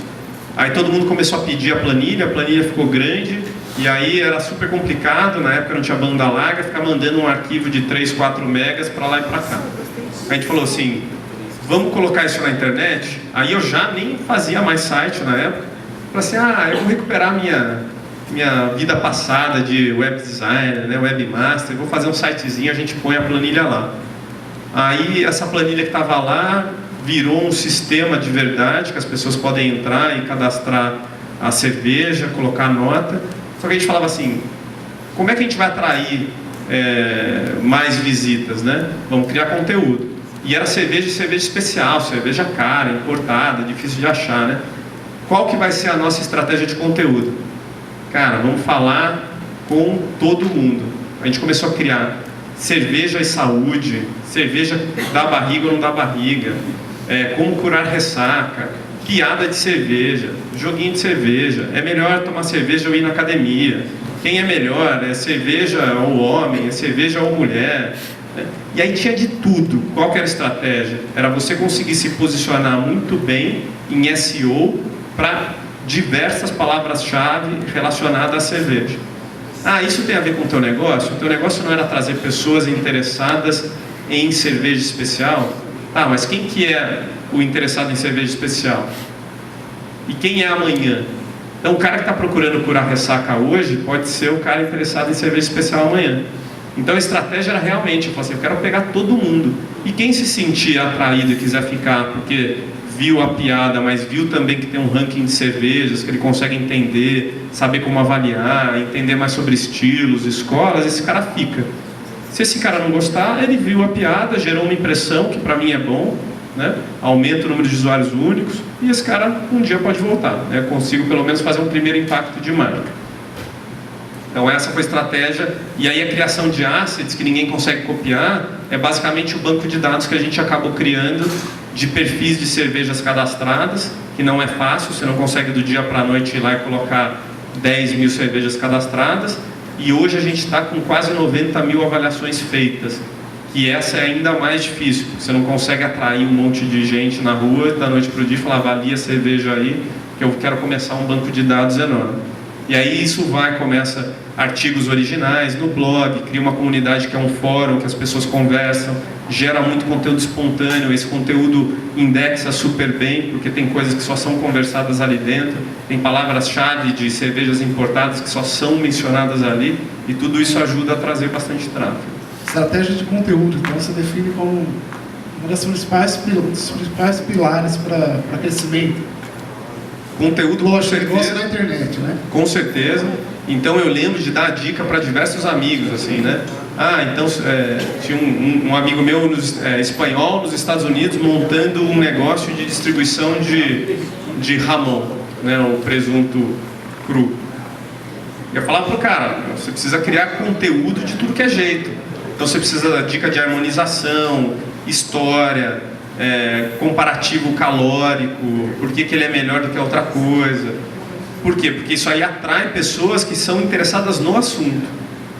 Aí todo mundo começou a pedir a planilha ficou grande, e aí era super complicado, na época não tinha banda larga, ficar mandando um arquivo de 3, 4 megas para lá e para cá. A gente falou assim, vamos colocar isso na internet? Aí eu já nem fazia mais site na época. Falei assim, eu vou recuperar minha vida passada de web designer, né, webmaster, vou fazer um sitezinho, a gente põe a planilha lá. Aí essa planilha que estava lá virou um sistema de verdade, que as pessoas podem entrar e cadastrar a cerveja, colocar a nota. Só que a gente falava assim, como é que a gente vai atrair mais visitas, né? Vamos criar conteúdo. E era cerveja especial, cerveja cara, importada, difícil de achar, né? Qual que vai ser a nossa estratégia de conteúdo? Cara, vamos falar com todo mundo. A gente começou a criar cerveja e saúde, cerveja dá barriga ou não dá barriga, como curar ressaca, piada de cerveja, joguinho de cerveja, é melhor tomar cerveja ou ir na academia, quem é melhor, é cerveja ou homem, é cerveja ou mulher, né? E aí tinha de tudo. Qual que era a estratégia? Era você conseguir se posicionar muito bem em SEO para diversas palavras-chave relacionadas à cerveja. Isso tem a ver com o teu negócio? O teu negócio não era trazer pessoas interessadas em cerveja especial? Mas quem que é o interessado em cerveja especial? E quem é amanhã? Então o cara que está procurando curar ressaca hoje pode ser o cara interessado em cerveja especial amanhã. Então a estratégia era realmente, eu falei assim, eu quero pegar todo mundo. E quem se sentir atraído e quiser ficar porque viu a piada, mas viu também que tem um ranking de cervejas, que ele consegue entender, saber como avaliar, entender mais sobre estilos, escolas, esse cara fica. Se esse cara não gostar, ele viu a piada, gerou uma impressão, que para mim é bom, né? Aumenta o número de usuários únicos, e esse cara um dia pode voltar, né? Consigo pelo menos fazer um primeiro impacto de marca. Então essa foi a estratégia, e aí a criação de assets que ninguém consegue copiar é basicamente o banco de dados que a gente acabou criando de perfis de cervejas cadastradas, que não é fácil, você não consegue do dia para a noite ir lá e colocar 10 mil cervejas cadastradas, e hoje a gente está com quase 90 mil avaliações feitas, que essa é ainda mais difícil, porque você não consegue atrair um monte de gente na rua da noite para o dia e falar, avalia a cerveja aí, que eu quero começar um banco de dados enorme. E aí isso começa artigos originais no blog, cria uma comunidade que é um fórum, que as pessoas conversam, gera muito conteúdo espontâneo, esse conteúdo indexa super bem, porque tem coisas que só são conversadas ali dentro, tem palavras-chave de cervejas importadas que só são mencionadas ali, e tudo isso ajuda a trazer bastante tráfego. Estratégia de conteúdo, então você define como uma das principais pilares para crescimento. Conteúdo, lógico, negócio da internet, né? Com certeza. Então eu lembro de dar dica para diversos amigos, assim, né? Então tinha um amigo meu espanhol nos Estados Unidos montando um negócio de distribuição de Ramon, né? O presunto cru. Eu falava pro cara, você precisa criar conteúdo de tudo que é jeito. Então você precisa dar dica de harmonização, história, comparativo calórico, por que ele é melhor do que outra coisa. Por quê? Porque isso aí atrai pessoas que são interessadas no assunto.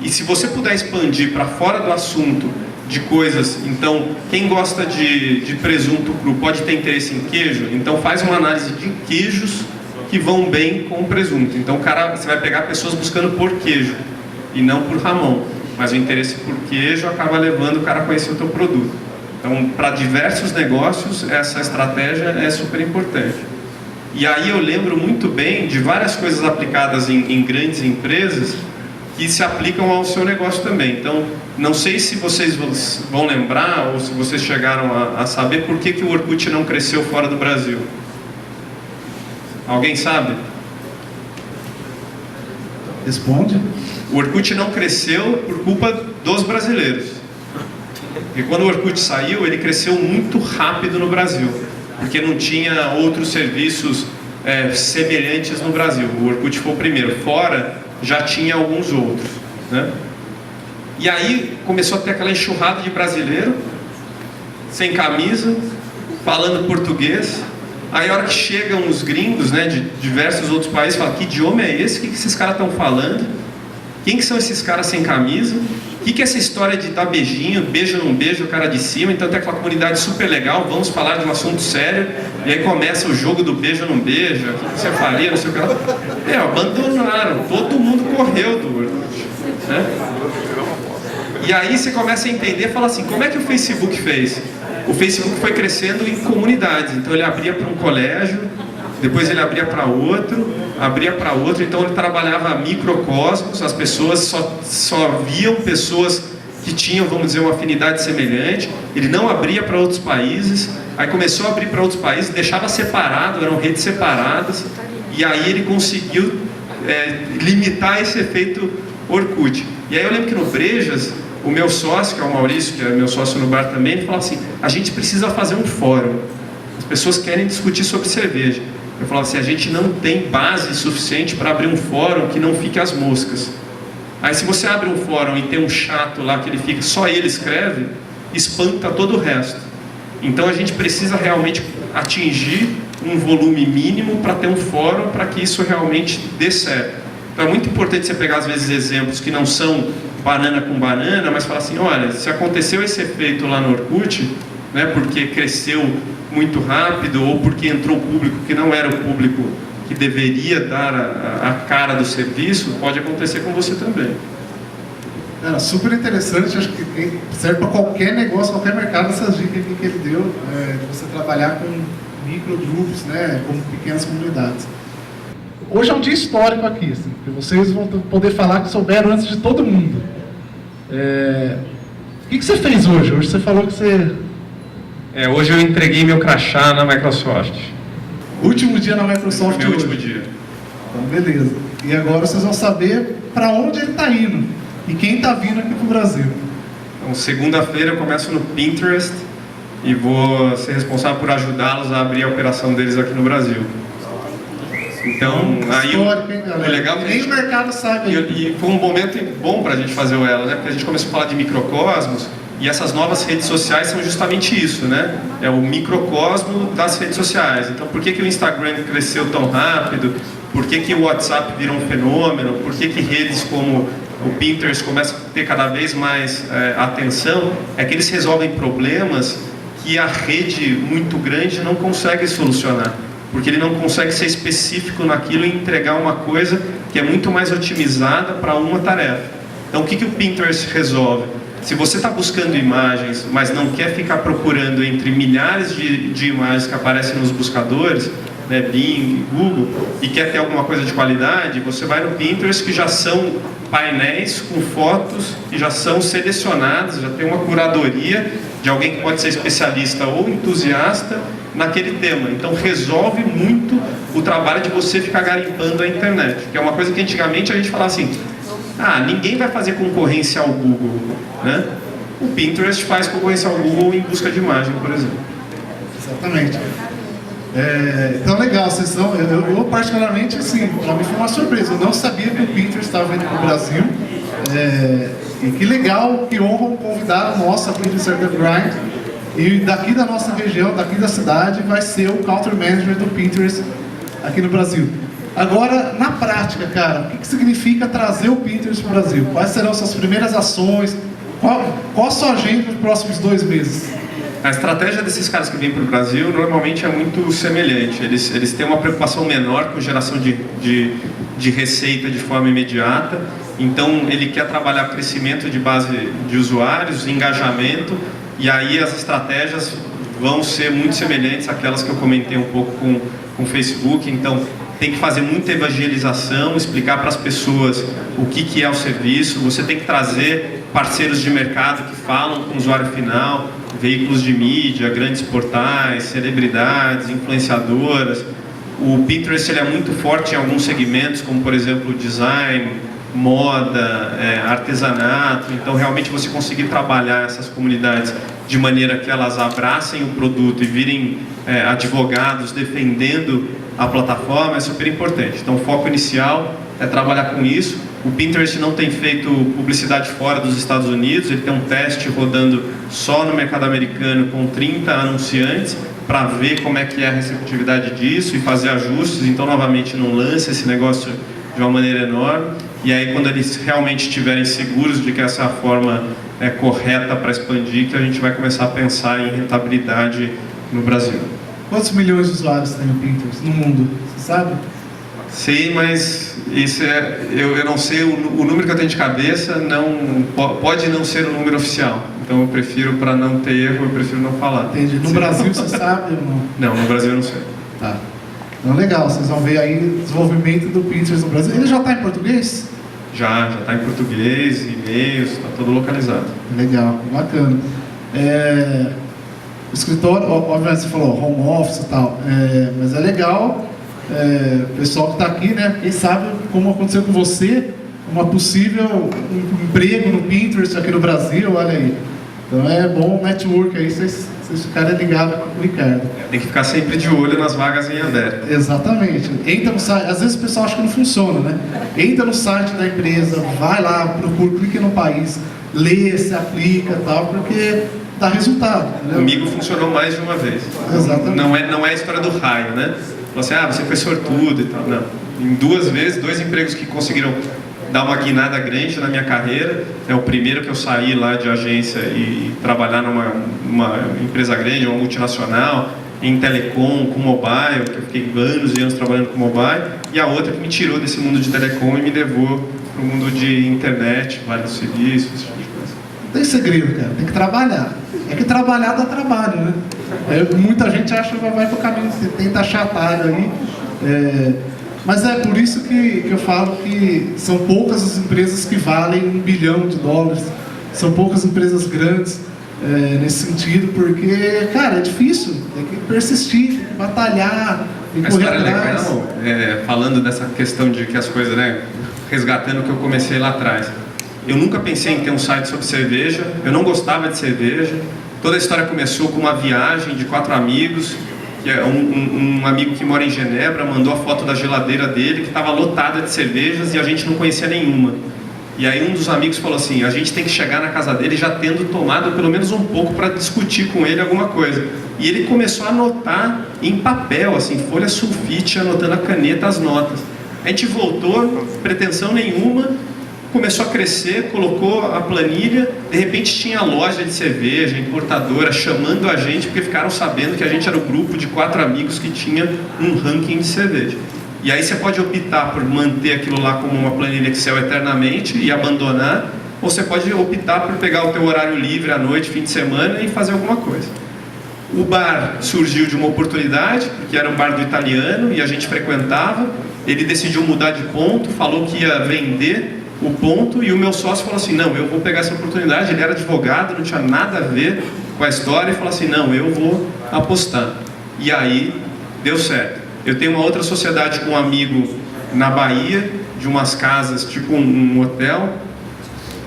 E se você puder expandir para fora do assunto de coisas, então quem gosta de presunto cru pode ter interesse em queijo, então faz uma análise de queijos que vão bem com o presunto. Então você vai pegar pessoas buscando por queijo e não por Ramon, mas o interesse por queijo acaba levando o cara a conhecer o teu produto. Então, para diversos negócios, essa estratégia é super importante. E aí eu lembro muito bem de várias coisas aplicadas em grandes empresas que se aplicam ao seu negócio também. Então, não sei se vocês vão lembrar ou se vocês chegaram a saber por que o Orkut não cresceu fora do Brasil. Alguém sabe? Responde. O Orkut não cresceu por culpa dos brasileiros. Porque quando o Orkut saiu, ele cresceu muito rápido no Brasil, porque não tinha outros serviços semelhantes no Brasil. O Orkut foi o primeiro. Fora, já tinha alguns outros, né? E aí começou a ter aquela enxurrada de brasileiro, sem camisa, falando português. Aí a hora que chegam os gringos, né, de diversos outros países, falam, que idioma é esse? O que esses caras estão falando? Quem que são esses caras sem camisa? O que é essa história de dar beijinho, beijo não beijo, o cara de cima? Então tem aquela comunidade super legal, vamos falar de um assunto sério, e aí começa o jogo do beijo não beijo, o que você faria, não sei o que lá. Abandonaram, todo mundo correu do Orkut, né? E aí você começa a entender e fala assim, como é que o Facebook fez? O Facebook foi crescendo em comunidades, então ele abria para um colégio, depois ele abria para outro, então ele trabalhava microcosmos, as pessoas só viam pessoas que tinham, vamos dizer, uma afinidade semelhante, ele não abria para outros países, aí começou a abrir para outros países, deixava separado, eram redes separadas, e aí ele conseguiu limitar esse efeito Orkut. E aí eu lembro que no Brejas, o meu sócio, que é o Maurício, que é meu sócio no bar também, ele falou assim, a gente precisa fazer um fórum, as pessoas querem discutir sobre cerveja. Eu falava assim, a gente não tem base suficiente para abrir um fórum que não fique às moscas. Aí se você abre um fórum e tem um chato lá que ele fica, só ele escreve, espanta todo o resto. Então a gente precisa realmente atingir um volume mínimo para ter um fórum para que isso realmente dê certo. Então é muito importante você pegar às vezes exemplos que não são banana com banana, mas falar assim, olha, se aconteceu esse efeito lá no Orkut, né, porque cresceu muito rápido ou porque entrou um público que não era o público que deveria dar a cara do serviço, pode acontecer com você também. Cara, super interessante, acho que serve para qualquer negócio, qualquer mercado, essas dicas que ele deu, de você trabalhar com microgrupos, né, como pequenas comunidades. Hoje é um dia histórico aqui, assim, que vocês vão poder falar que souberam antes de todo mundo. O que você fez hoje? Hoje você falou que você... Hoje eu entreguei meu crachá na Microsoft. Último dia na Microsoft. Meu último dia. Então, beleza. E agora vocês vão saber para onde ele está indo e quem está vindo aqui para o Brasil. Então, segunda-feira eu começo no Pinterest e vou ser responsável por ajudá-los a abrir a operação deles aqui no Brasil. Então, aí o legal nem o mercado sabe. E foi um momento bom para a gente fazer o Ela, né? Porque a gente começou a falar de microcosmos. E essas novas redes sociais são justamente isso, né? É o microcosmo das redes sociais. Então, por que o Instagram cresceu tão rápido? Por que o WhatsApp virou um fenômeno? Por que redes como o Pinterest começam a ter cada vez mais atenção? É que eles resolvem problemas que a rede muito grande não consegue solucionar. Porque ele não consegue ser específico naquilo e entregar uma coisa que é muito mais otimizada para uma tarefa. Então, o que o Pinterest resolve? Se você está buscando imagens, mas não quer ficar procurando entre milhares de imagens que aparecem nos buscadores, né, Bing, Google, e quer ter alguma coisa de qualidade, você vai no Pinterest, que já são painéis com fotos que já são selecionadas, já tem uma curadoria de alguém que pode ser especialista ou entusiasta naquele tema. Então resolve muito o trabalho de você ficar garimpando a internet, que é uma coisa que antigamente a gente falava assim, ninguém vai fazer concorrência ao Google, né? O Pinterest faz concorrência ao Google em busca de imagem, por exemplo. Exatamente. Então legal, vocês são, eu particularmente, assim, para mim foi uma surpresa, eu não sabia que o Pinterest estava vindo para o Brasil, e que legal, que honra um convidado nosso aqui de Circle Grind, e daqui da nossa região, daqui da cidade, vai ser o Country Manager do Pinterest aqui no Brasil. Agora, na prática, cara, o que significa trazer o Pinterest para o Brasil? Quais serão suas primeiras ações? Qual a sua agenda nos próximos 2 meses? A estratégia desses caras que vêm para o Brasil normalmente é muito semelhante. Eles têm uma preocupação menor com geração de receita de forma imediata. Então, ele quer trabalhar crescimento de base de usuários, engajamento, e aí as estratégias vão ser muito semelhantes àquelas que eu comentei um pouco com o Facebook. Então, tem que fazer muita evangelização, explicar para as pessoas o que é o serviço. Você tem que trazer parceiros de mercado que falam com o usuário final, veículos de mídia, grandes portais, celebridades, influenciadoras. O Pinterest ele é muito forte em alguns segmentos, como por exemplo design, moda, artesanato. Então realmente você conseguir trabalhar essas comunidades de maneira que elas abracem o produto e virem advogados defendendo a plataforma é super importante. Então o foco inicial é trabalhar com isso. O Pinterest não tem feito publicidade fora dos Estados Unidos, ele tem um teste rodando só no mercado americano com 30 anunciantes para ver como é que é a receptividade disso e fazer ajustes. Então novamente não lança esse negócio de uma maneira enorme. E aí, quando eles realmente estiverem seguros de que essa é a forma correta para expandir, que a gente vai começar a pensar em rentabilidade no Brasil. Quantos milhões de usuários tem o Pinterest no mundo? Você sabe? Sei, mas isso eu não sei, o número que eu tenho de cabeça pode não ser o número oficial. Então eu prefiro, para não ter erro, eu prefiro não falar. Entendi. No Brasil você sabe ou não? Não, no Brasil eu não sei. Tá. Então legal, vocês vão ver aí o desenvolvimento do Pinterest no Brasil. Ele já está em português? Já está em português, e-mails, está todo localizado. Legal, bacana. O escritório, obviamente você falou home office e tal, mas é legal, o pessoal que está aqui, né? Quem sabe como aconteceu com você, uma possível emprego no Pinterest aqui no Brasil, olha aí. Então é bom o network aí, vocês ficarem ligados com o Ricardo. Tem que ficar sempre de olho nas vagas em aberto. Exatamente. Entra no site, às vezes o pessoal acha que não funciona, né? Entra no site da empresa, vai lá, procura, clica no país, lê, se aplica e tal, porque dá resultado. Entendeu? Comigo funcionou mais de uma vez. Exatamente. Não é a história do raio, né? Falou assim, você foi sortudo e tal. Não. Em 2 vezes, 2 empregos que conseguiram dar uma guinada grande na minha carreira. É o primeiro que eu saí lá de agência e trabalhar numa empresa grande, uma multinacional, em telecom, com mobile, que eu fiquei anos e anos trabalhando com mobile. E a outra que me tirou desse mundo de telecom e me levou para o mundo de internet, Vale do Silício, esse tipo de coisa. Não tem segredo, cara. Tem que trabalhar. É que trabalhar dá trabalho, né? Muita gente acha que vai para o caminho, você tenta achar atalho aí. Mas é por isso que eu falo que são poucas as empresas que valem $1 bilhão. São poucas empresas grandes nesse sentido, porque, cara, é difícil. Tem que persistir, tem que batalhar, tem que correr atrás. Legal, falando dessa questão de que as coisas, né, resgatando o que eu comecei lá atrás. Eu nunca pensei em ter um site sobre cerveja, eu não gostava de cerveja. Toda a história começou com uma viagem de 4 amigos, que é um amigo que mora em Genebra, mandou a foto da geladeira dele, que estava lotada de cervejas e a gente não conhecia nenhuma. E aí um dos amigos falou assim, a gente tem que chegar na casa dele já tendo tomado pelo menos um pouco para discutir com ele alguma coisa. E ele começou a anotar em papel, assim, folha sulfite, anotando a caneta as notas. A gente voltou, pretensão nenhuma, começou a crescer, colocou a planilha, de repente tinha loja de cerveja, importadora, chamando a gente, porque ficaram sabendo que a gente era o grupo de 4 amigos que tinha um ranking de cerveja. E aí você pode optar por manter aquilo lá como uma planilha Excel eternamente e abandonar, ou você pode optar por pegar o teu horário livre à noite, fim de semana e fazer alguma coisa. O bar surgiu de uma oportunidade, porque era um bar do italiano e a gente frequentava, ele decidiu mudar de ponto, falou que ia vender o ponto e o meu sócio falou assim, não, eu vou pegar essa oportunidade. Ele era advogado, não tinha nada a ver com a história e falou assim, não, eu vou apostar. E aí deu certo. Eu tenho uma outra sociedade com um amigo na Bahia, de umas casas, tipo um hotel,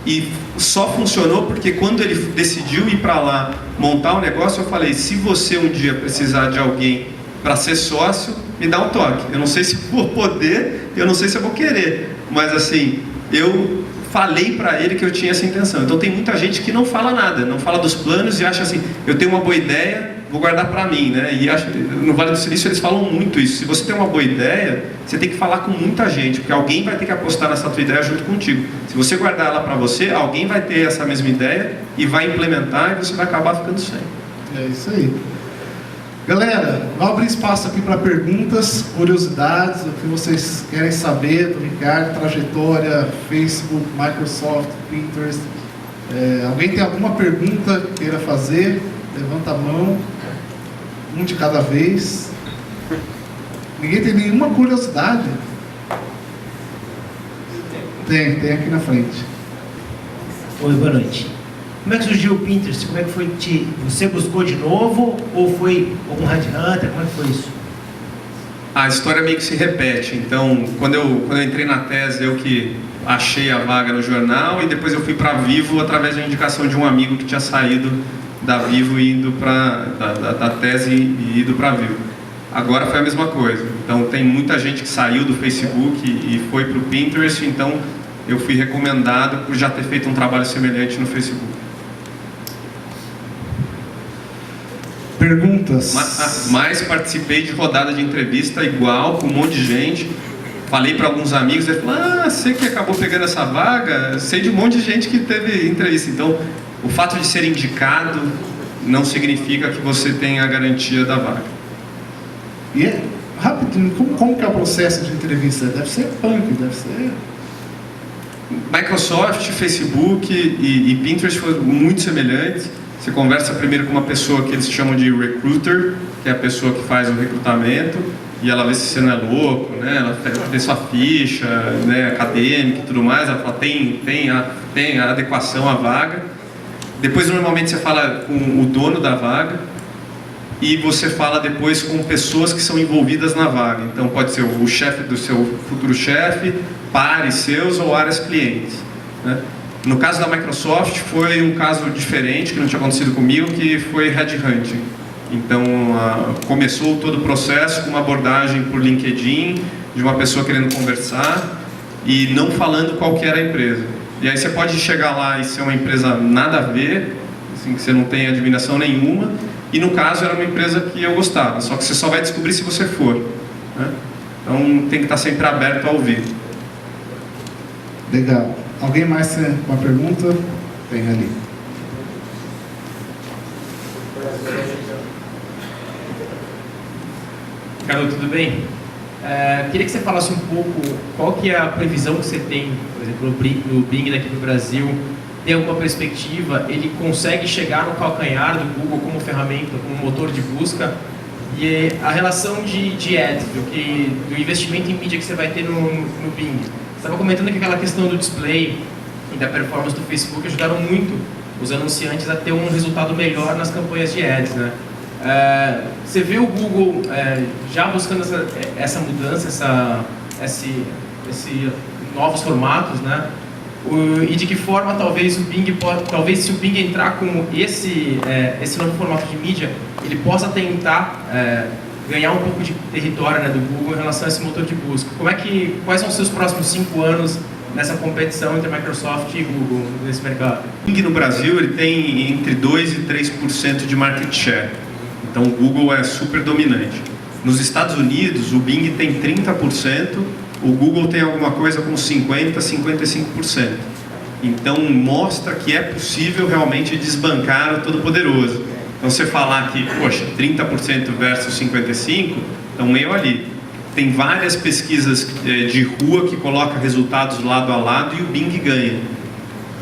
e só funcionou porque quando ele decidiu ir para lá montar o negócio, eu falei, se você um dia precisar de alguém para ser sócio, me dá um toque. Eu não sei se vou poder, eu não sei se eu vou querer, mas assim, eu falei para ele que eu tinha essa intenção. Então tem muita gente que não fala nada, não fala dos planos e acha assim, eu tenho uma boa ideia, vou guardar para mim, né? E acho, no Vale do Silício eles falam muito isso. Se você tem uma boa ideia, você tem que falar com muita gente, porque alguém vai ter que apostar nessa tua ideia junto contigo. Se você guardar ela para você, alguém vai ter essa mesma ideia e vai implementar e você vai acabar ficando sem. É isso aí. Galera, vou abrir espaço aqui para perguntas, curiosidades, o que vocês querem saber do Ricardo, trajetória, Facebook, Microsoft, Pinterest. Alguém tem alguma pergunta que queira fazer? Levanta a mão. Um de cada vez. Ninguém tem nenhuma curiosidade? Tem aqui na frente. Oi, boa noite. Como é que surgiu o Pinterest? Como é que foi? Você buscou de novo ou foi algum headhunter? Como é que foi isso? A história meio que se repete. Então, quando eu entrei na tese, eu que achei a vaga no jornal e depois eu fui para a Vivo através da indicação de um amigo que tinha saído da Vivo e indo para da tese e ido para a Vivo. Agora foi a mesma coisa. Então, tem muita gente que saiu do Facebook e foi para o Pinterest. Então, eu fui recomendado por já ter feito um trabalho semelhante no Facebook. Perguntas? Mas participei de rodada de entrevista igual, com um monte de gente. falei para alguns amigos, eles falaram, você que acabou pegando essa vaga, sei de um monte de gente que teve entrevista. Então, o fato de ser indicado não significa que você tenha a garantia da vaga. E rapidinho, como que é o processo de entrevista? Deve ser punk, deve ser... Microsoft, Facebook e Pinterest foram muito semelhantes. Você conversa primeiro com uma pessoa que eles chamam de recruiter, que é a pessoa que faz o recrutamento, e ela vê se você não é louco, né? Ela vê sua ficha, né, acadêmica e tudo mais, ela fala, tem a adequação à vaga. Depois, normalmente, você fala com o dono da vaga, e você fala depois com pessoas que são envolvidas na vaga. Então, pode ser o chefe do seu futuro chefe, pares seus ou áreas clientes, né? No caso da Microsoft, foi um caso diferente, que não tinha acontecido comigo, que foi headhunting. Então, começou todo o processo com uma abordagem por LinkedIn, de uma pessoa querendo conversar e não falando qual que era a empresa. E aí você pode chegar lá e ser uma empresa nada a ver, assim, que você não tem admiração nenhuma, e no caso era uma empresa que eu gostava, só que você só vai descobrir se você for, né? Então tem que estar sempre aberto a ouvir. Legal. Alguém mais tem uma pergunta? Tem ali. Ricardo, tudo bem? Queria que você falasse um pouco qual que é a previsão que você tem, por exemplo, no Bing daqui no Brasil. Tem alguma perspectiva? Ele consegue chegar no calcanhar do Google como ferramenta, como motor de busca? E a relação de ads, do investimento em mídia que você vai ter no Bing. Você estava comentando que aquela questão do display e da performance do Facebook ajudaram muito os anunciantes a ter um resultado melhor nas campanhas de ads, né? Você vê o Google já buscando essa mudança, esses novos formatos, né? E de que forma talvez o Bing se o Bing entrar com esse novo formato de mídia, ele possa tentar ganhar um pouco de território, né, do Google em relação a esse motor de busca. Quais são os seus próximos 5 anos nessa competição entre Microsoft e Google nesse mercado? O Bing no Brasil ele tem entre 2% e 3% de market share. Então o Google é super dominante. Nos Estados Unidos, o Bing tem 30%, o Google tem alguma coisa com 50%, 55%. Então mostra que é possível realmente desbancar o Todo-Poderoso. Então você falar que, poxa, 30% versus 55%, estão meio ali. Tem várias pesquisas de rua que colocam resultados lado a lado e o Bing ganha.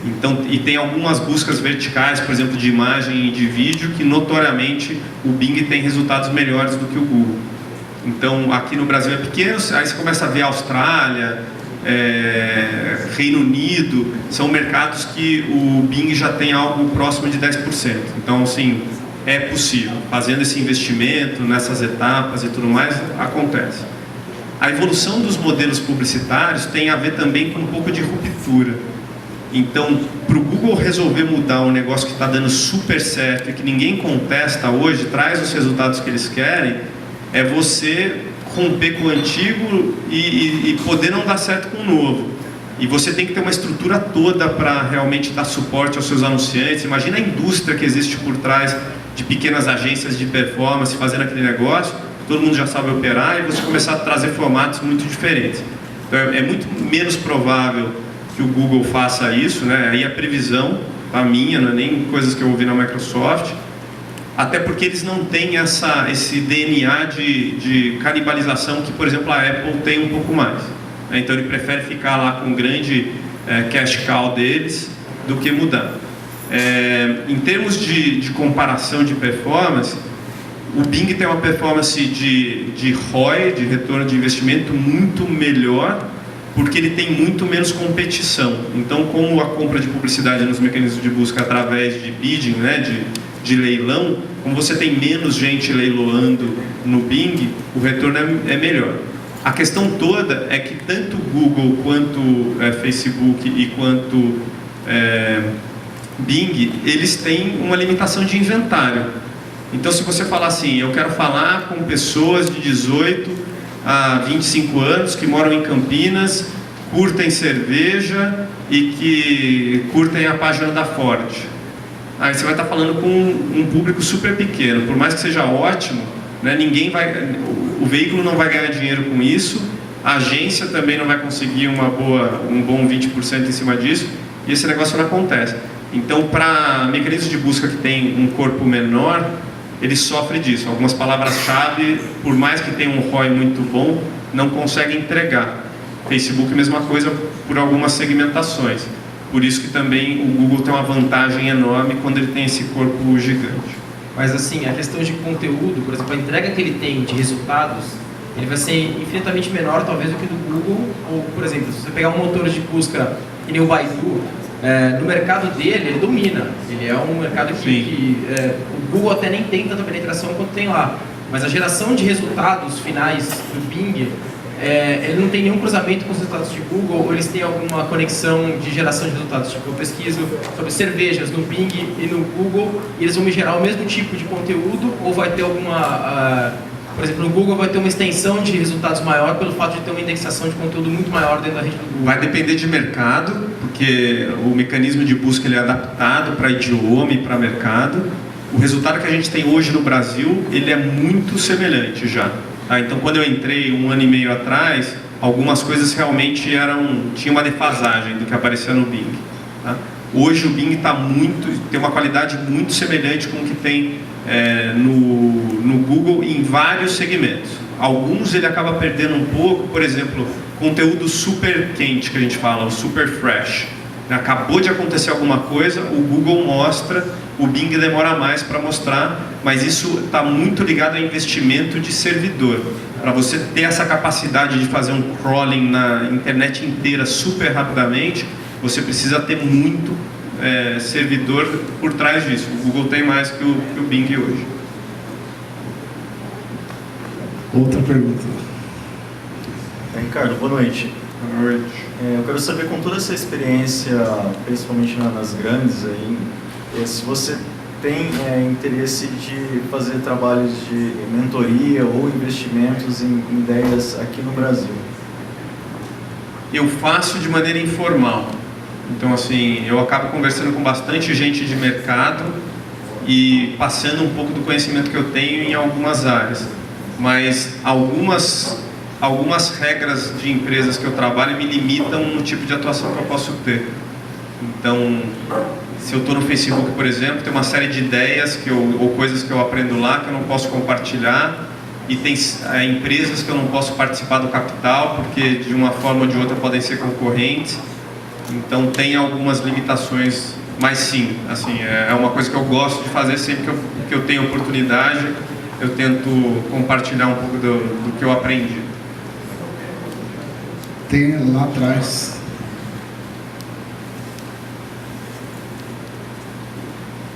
Então, e tem algumas buscas verticais, por exemplo, de imagem e de vídeo, que notoriamente o Bing tem resultados melhores do que o Google. Então, aqui no Brasil é pequeno, aí você começa a ver Austrália, Reino Unido, são mercados que o Bing já tem algo próximo de 10%. Então, assim, é possível. Fazendo esse investimento nessas etapas e tudo mais, acontece. A evolução dos modelos publicitários tem a ver também com um pouco de ruptura. Então, para o Google resolver mudar um negócio que está dando super certo e que ninguém contesta hoje, traz os resultados que eles querem, é você romper com o antigo e poder não dar certo com o novo. E você tem que ter uma estrutura toda para realmente dar suporte aos seus anunciantes. Imagina a indústria que existe por trás de pequenas agências de performance fazendo aquele negócio, todo mundo já sabe operar, e você começar a trazer formatos muito diferentes. Então, é muito menos provável que o Google faça isso, né? Aí a previsão, a minha, não é nem coisas que eu ouvi na Microsoft, até porque eles não têm esse DNA de canibalização que, por exemplo, a Apple tem um pouco mais. Então ele prefere ficar lá com o grande cash cow deles do que mudar. Em termos de comparação de performance, o Bing tem uma performance de ROI, de retorno de investimento, muito melhor, porque ele tem muito menos competição. Então, como a compra de publicidade nos mecanismos de busca através de bidding, né, de leilão, como você tem menos gente leiloando no Bing, o retorno é melhor. A questão toda é que tanto Google quanto Facebook e quanto Bing, eles têm uma limitação de inventário. Então, se você falar assim, eu quero falar com pessoas de 18 a 25 anos que moram em Campinas, curtem cerveja e que curtem a página da Ford. Aí você vai estar falando com um público super pequeno, por mais que seja ótimo, né, o veículo não vai ganhar dinheiro com isso a agência também não vai conseguir um bom 20% em cima disso, e esse negócio não acontece. Então, para mecanismos de busca que tem um corpo menor, ele sofre disso. Algumas palavras-chave, por mais que tenha um ROI muito bom, não consegue entregar. Facebook, mesma coisa por algumas segmentações. Por isso que também o Google tem uma vantagem enorme quando ele tem esse corpo gigante. Mas assim, a questão de conteúdo, por exemplo, a entrega que ele tem de resultados, ele vai ser infinitamente menor talvez do que do Google. Ou, por exemplo, se você pegar um motor de busca que nem o Baidu, no mercado dele, ele domina. Ele é um mercado que o Google até nem tem tanta penetração quanto tem lá. Mas a geração de resultados finais do Bing, ele não tem nenhum cruzamento com os resultados de Google, ou eles têm alguma conexão de geração de resultados. Tipo, eu pesquiso sobre cervejas no Bing e no Google, e eles vão me gerar o mesmo tipo de conteúdo, ou vai ter alguma... por exemplo, no Google vai ter uma extensão de resultados maior pelo fato de ter uma indexação de conteúdo muito maior dentro da rede do Google. Vai depender de mercado, porque o mecanismo de busca ele é adaptado para idioma e para mercado. O resultado que a gente tem hoje no Brasil, ele é muito semelhante já. Então, quando eu entrei 1 ano e meio atrás, algumas coisas realmente tinha uma defasagem do que aparecia no Bing. Tá? Hoje o Bing tem uma qualidade muito semelhante com o que tem no Google em vários segmentos. Alguns ele acaba perdendo um pouco, por exemplo, conteúdo super quente que a gente fala, o super fresh. Acabou de acontecer alguma coisa, o Google mostra, o Bing demora mais para mostrar, mas isso está muito ligado a investimento de servidor. Para você ter essa capacidade de fazer um crawling na internet inteira super rapidamente, você precisa ter muito servidor por trás disso. O Google tem mais que o Bing hoje. Outra pergunta. Ricardo, boa noite. Boa noite. Eu quero saber, com toda essa experiência, principalmente nas grandes, aí, se você tem interesse de fazer trabalhos de mentoria ou investimentos em ideias aqui no Brasil. Eu faço de maneira informal. Então, assim, eu acabo conversando com bastante gente de mercado e passando um pouco do conhecimento que eu tenho em algumas áreas. Mas algumas regras de empresas que eu trabalho me limitam no tipo de atuação que eu posso ter. Então, se eu estou no Facebook, por exemplo, tem uma série de ideias ou coisas que eu aprendo lá que eu não posso compartilhar, e tem empresas que eu não posso participar do capital porque de uma forma ou de outra podem ser concorrentes. Então tem algumas limitações, mas sim, assim, é uma coisa que eu gosto de fazer sempre que eu tenho oportunidade. Eu tento compartilhar um pouco do que eu aprendi. Tem lá atrás.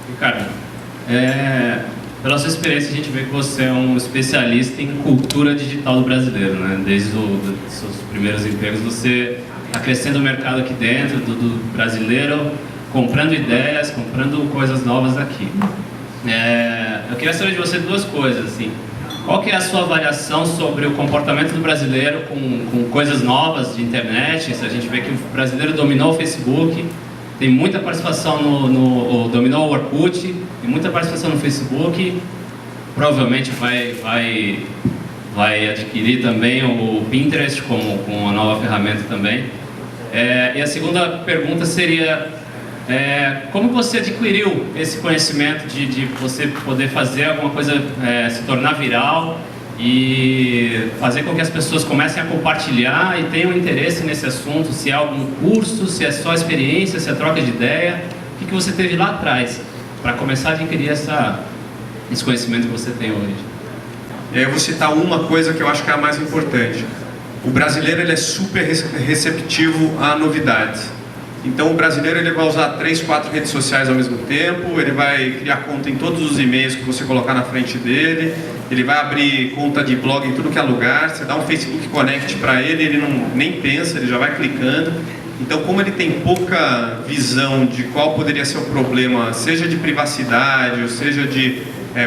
Ricardo, pela sua experiência a gente vê que você é um especialista em cultura digital do brasileiro, né? Desde os seus primeiros empregos você está crescendo o mercado aqui dentro do brasileiro, comprando ideias, comprando coisas novas aqui. Eu queria saber de você duas coisas, assim. Qual que é a sua avaliação sobre o comportamento do brasileiro com coisas novas de internet? Se a gente vê que o brasileiro dominou o Facebook, tem muita participação dominou o Orkut, tem muita participação no Facebook, provavelmente vai adquirir também o Pinterest como uma nova ferramenta também. E a segunda pergunta seria, como você adquiriu esse conhecimento de você poder fazer alguma coisa se tornar viral e fazer com que as pessoas comecem a compartilhar e tenham interesse nesse assunto, se é algum curso, se é só experiência, se é troca de ideia, o que você teve lá atrás para começar a adquirir esse conhecimento que você tem hoje? Eu vou citar uma coisa que eu acho que é a mais importante. O brasileiro ele é super receptivo a novidades. Então o brasileiro ele vai usar 3, 4 redes sociais ao mesmo tempo, ele vai criar conta em todos os e-mails que você colocar na frente dele, ele vai abrir conta de blog em tudo que é lugar, você dá um Facebook Connect para ele nem pensa, ele já vai clicando. Então, como ele tem pouca visão de qual poderia ser o problema, seja de privacidade ou seja de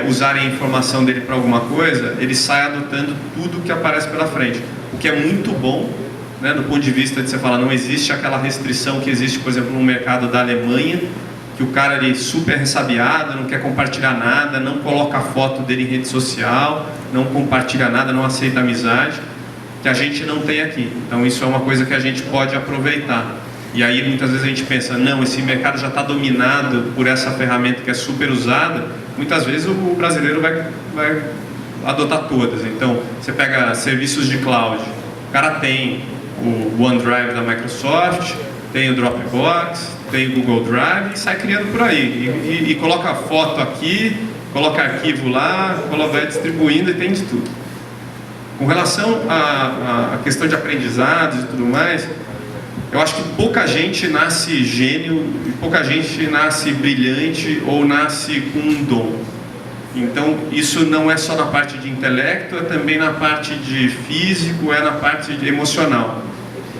usarem a informação dele para alguma coisa, ele sai adotando tudo que aparece pela frente, o que é muito bom, né, do ponto de vista de você falar, não existe aquela restrição que existe, por exemplo, no mercado da Alemanha, que o cara ali super ressabiado, não quer compartilhar nada, não coloca a foto dele em rede social, não compartilha nada, não aceita amizade. que a gente não tem aqui. Então isso é uma coisa que a gente pode aproveitar. E aí muitas vezes a gente pensa, não, esse mercado já está dominado por essa ferramenta que é super usada. Muitas vezes o brasileiro vai adotar todas. Então você pega serviços de cloud, o cara tem o OneDrive da Microsoft, tem o Dropbox, tem o Google Drive e sai criando por aí. E coloca foto aqui, coloca arquivo lá, vai distribuindo e tem de tudo. Com relação à questão de aprendizados e tudo mais, eu acho que pouca gente nasce gênio, pouca gente nasce brilhante ou nasce com um dom. Então, isso não é só na parte de intelecto, é também na parte de físico, é na parte de emocional.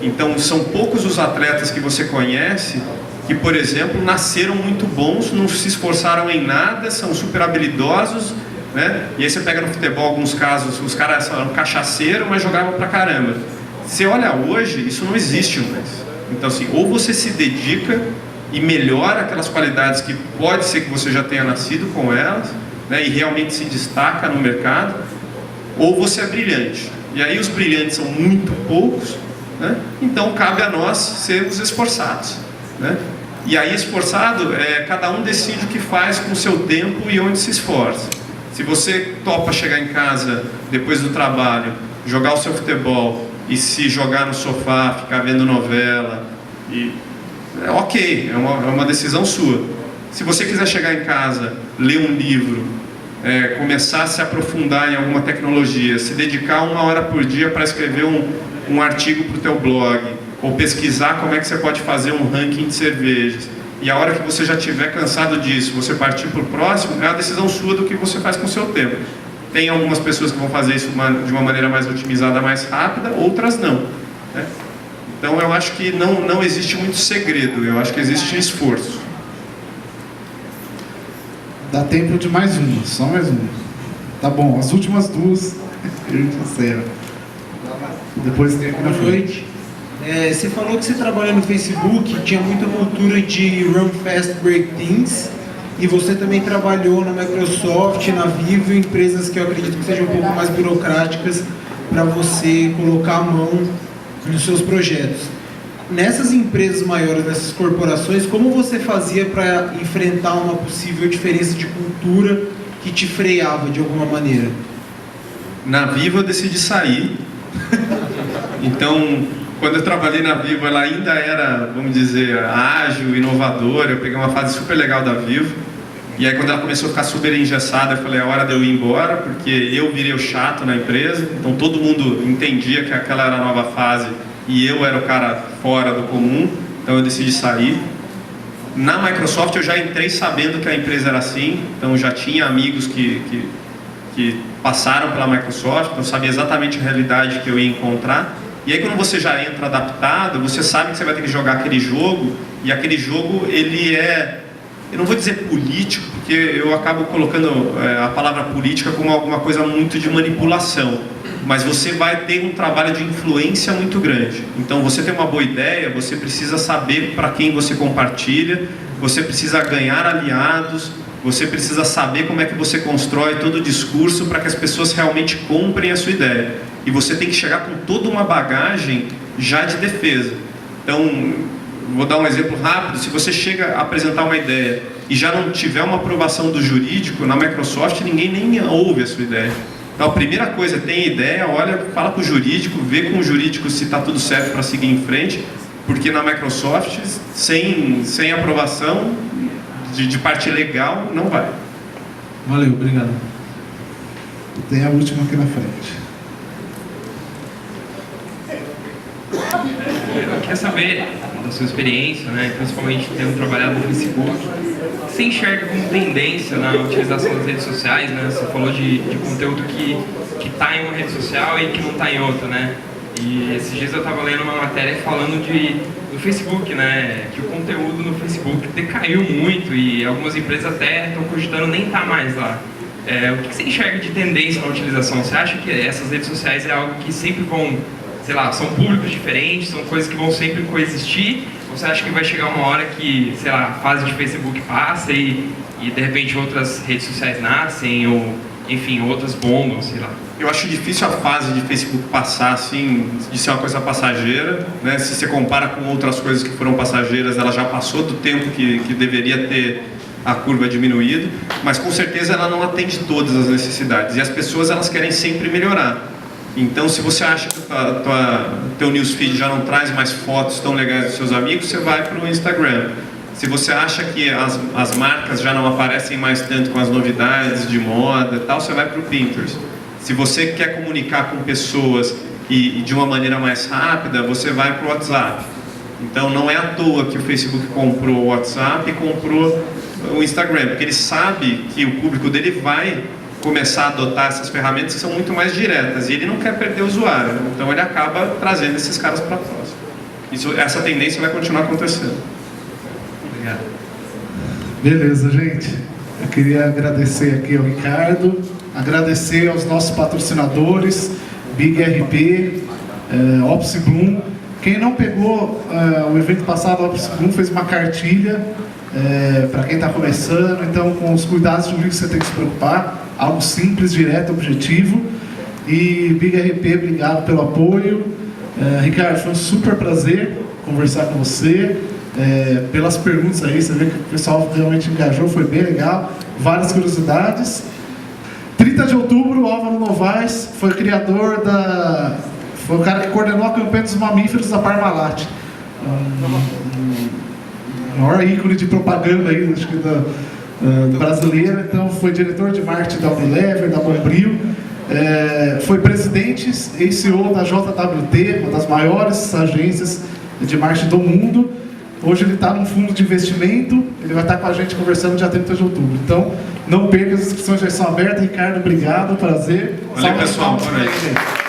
Então, são poucos os atletas que você conhece que, por exemplo, nasceram muito bons, não se esforçaram em nada, são super habilidosos, né? E aí você pega no futebol alguns casos, os caras eram cachaceiros, mas jogavam pra caramba. Você olha hoje, isso não existe mais. Então, assim, ou você se dedica e melhora aquelas qualidades que pode ser que você já tenha nascido com elas, né, e realmente se destaca no mercado, ou você é brilhante. E aí os brilhantes são muito poucos, né? Então cabe a nós sermos esforçados, né? E aí esforçado, cada um decide o que faz com o seu tempo e onde se esforça. Se você topa chegar em casa depois do trabalho, jogar o seu futebol e se jogar no sofá, ficar vendo novela, ok, é uma decisão sua. Se você quiser chegar em casa, ler um livro, começar a se aprofundar em alguma tecnologia, se dedicar 1 hora por dia para escrever um artigo para o teu blog, ou pesquisar como é que você pode fazer um ranking de cervejas, e a hora que você já estiver cansado disso, você partir para o próximo, é a decisão sua do que você faz com o seu tempo. Tem algumas pessoas que vão fazer isso de uma maneira mais otimizada, mais rápida, outras não, né? Então eu acho que não existe muito segredo, eu acho que existe esforço. Dá tempo de mais uma, só mais uma. Tá bom, as últimas duas a gente encerra. Depois tem aqui na frente. Você falou que você trabalha no Facebook, tinha muita cultura de Run Fast, Break Things, e você também trabalhou na Microsoft, na Vivo, empresas que eu acredito que sejam um pouco mais burocráticas para você colocar a mão nos seus projetos. Nessas empresas maiores, nessas corporações, como você fazia para enfrentar uma possível diferença de cultura que te freava de alguma maneira? Na Vivo eu decidi sair. Então, quando eu trabalhei na Vivo, ela ainda era, vamos dizer, ágil, inovadora. Eu peguei uma fase super legal da Vivo. E aí quando ela começou a ficar super engessada, eu falei, é hora de eu ir embora, porque eu virei o chato na empresa. Então todo mundo entendia que aquela era a nova fase e eu era o cara fora do comum. Então eu decidi sair. Na Microsoft eu já entrei sabendo que a empresa era assim. Então já tinha amigos que passaram pela Microsoft, então eu sabia exatamente a realidade que eu ia encontrar. E aí quando você já entra adaptado, você sabe que você vai ter que jogar aquele jogo, e aquele jogo ele eu não vou dizer político, porque eu acabo colocando a palavra política como alguma coisa muito de manipulação, mas você vai ter um trabalho de influência muito grande. Então você tem uma boa ideia, você precisa saber para quem você compartilha, você precisa ganhar aliados, você precisa saber como é que você constrói todo o discurso para que as pessoas realmente comprem a sua ideia. E você tem que chegar com toda uma bagagem já de defesa. Então, vou dar um exemplo rápido. Se você chega a apresentar uma ideia e já não tiver uma aprovação do jurídico, na Microsoft ninguém nem ouve a sua ideia. Então, a primeira coisa, tem ideia, olha, fala com o jurídico, vê com o jurídico se está tudo certo para seguir em frente, porque na Microsoft, sem aprovação de parte legal, não vai. Valeu, obrigado. Tem a última aqui na frente. Eu queria saber da sua experiência, né, principalmente tendo trabalhado no Facebook, você enxerga como tendência na utilização das redes sociais, né? Você falou de conteúdo que está em uma rede social e que não está em outra, né? E esses dias eu estava lendo uma matéria falando do Facebook, né? Que o conteúdo no Facebook decaiu muito e algumas empresas até estão cogitando nem estar mais lá. O que você enxerga de tendência na utilização? Você acha que essas redes sociais é algo que sempre vão, sei lá, são públicos diferentes, são coisas que vão sempre coexistir? Ou você acha que vai chegar uma hora que, sei lá, a fase de Facebook passa e de repente outras redes sociais nascem? Ou enfim, outras bombam, sei lá. Eu acho difícil a fase de Facebook passar, assim, de ser uma coisa passageira, né? Se você compara com outras coisas que foram passageiras, ela já passou do tempo que deveria ter a curva diminuído, mas com certeza ela não atende todas as necessidades, e as pessoas elas querem sempre melhorar. Então, se você acha que teu newsfeed já não traz mais fotos tão legais dos seus amigos, você vai para o Instagram. Se você acha que as marcas já não aparecem mais tanto com as novidades de moda e tal, você vai para o Pinterest. Se você quer comunicar com pessoas e de uma maneira mais rápida, você vai para o WhatsApp. Então, não é à toa que o Facebook comprou o WhatsApp e comprou o Instagram, porque ele sabe que o público dele vai começar a adotar essas ferramentas que são muito mais diretas, e ele não quer perder o usuário, então ele acaba trazendo esses caras para próximo. Essa tendência vai continuar acontecendo. Obrigado. Beleza, gente. Eu queria agradecer aqui ao Ricardo, agradecer aos nossos patrocinadores, Big RP, Opsi Bloom. Quem não pegou o evento passado, a Opsi Bloom fez uma cartilha para quem está começando, então com os cuidados jurídicos você tem que se preocupar, algo simples, direto, objetivo. E Big RP, obrigado pelo apoio. Ricardo, foi um super prazer conversar com você. Pelas perguntas aí, você vê que o pessoal realmente engajou, foi bem legal, várias curiosidades. 30 de outubro, o Álvaro Novaes foi criador foi o cara que coordenou a campanha dos mamíferos da Parmalat. O maior ícone de propaganda aí, acho que brasileira. Então foi diretor de marketing da Unilever, da Bombril, foi presidente e CEO da JWT, uma das maiores agências de marketing do mundo. Hoje ele está num fundo de investimento, ele vai estar com a gente conversando dia 30 de outubro. Então, não perca, as inscrições já estão abertas. Ricardo, obrigado, prazer. Valeu, pessoal. Boa noite.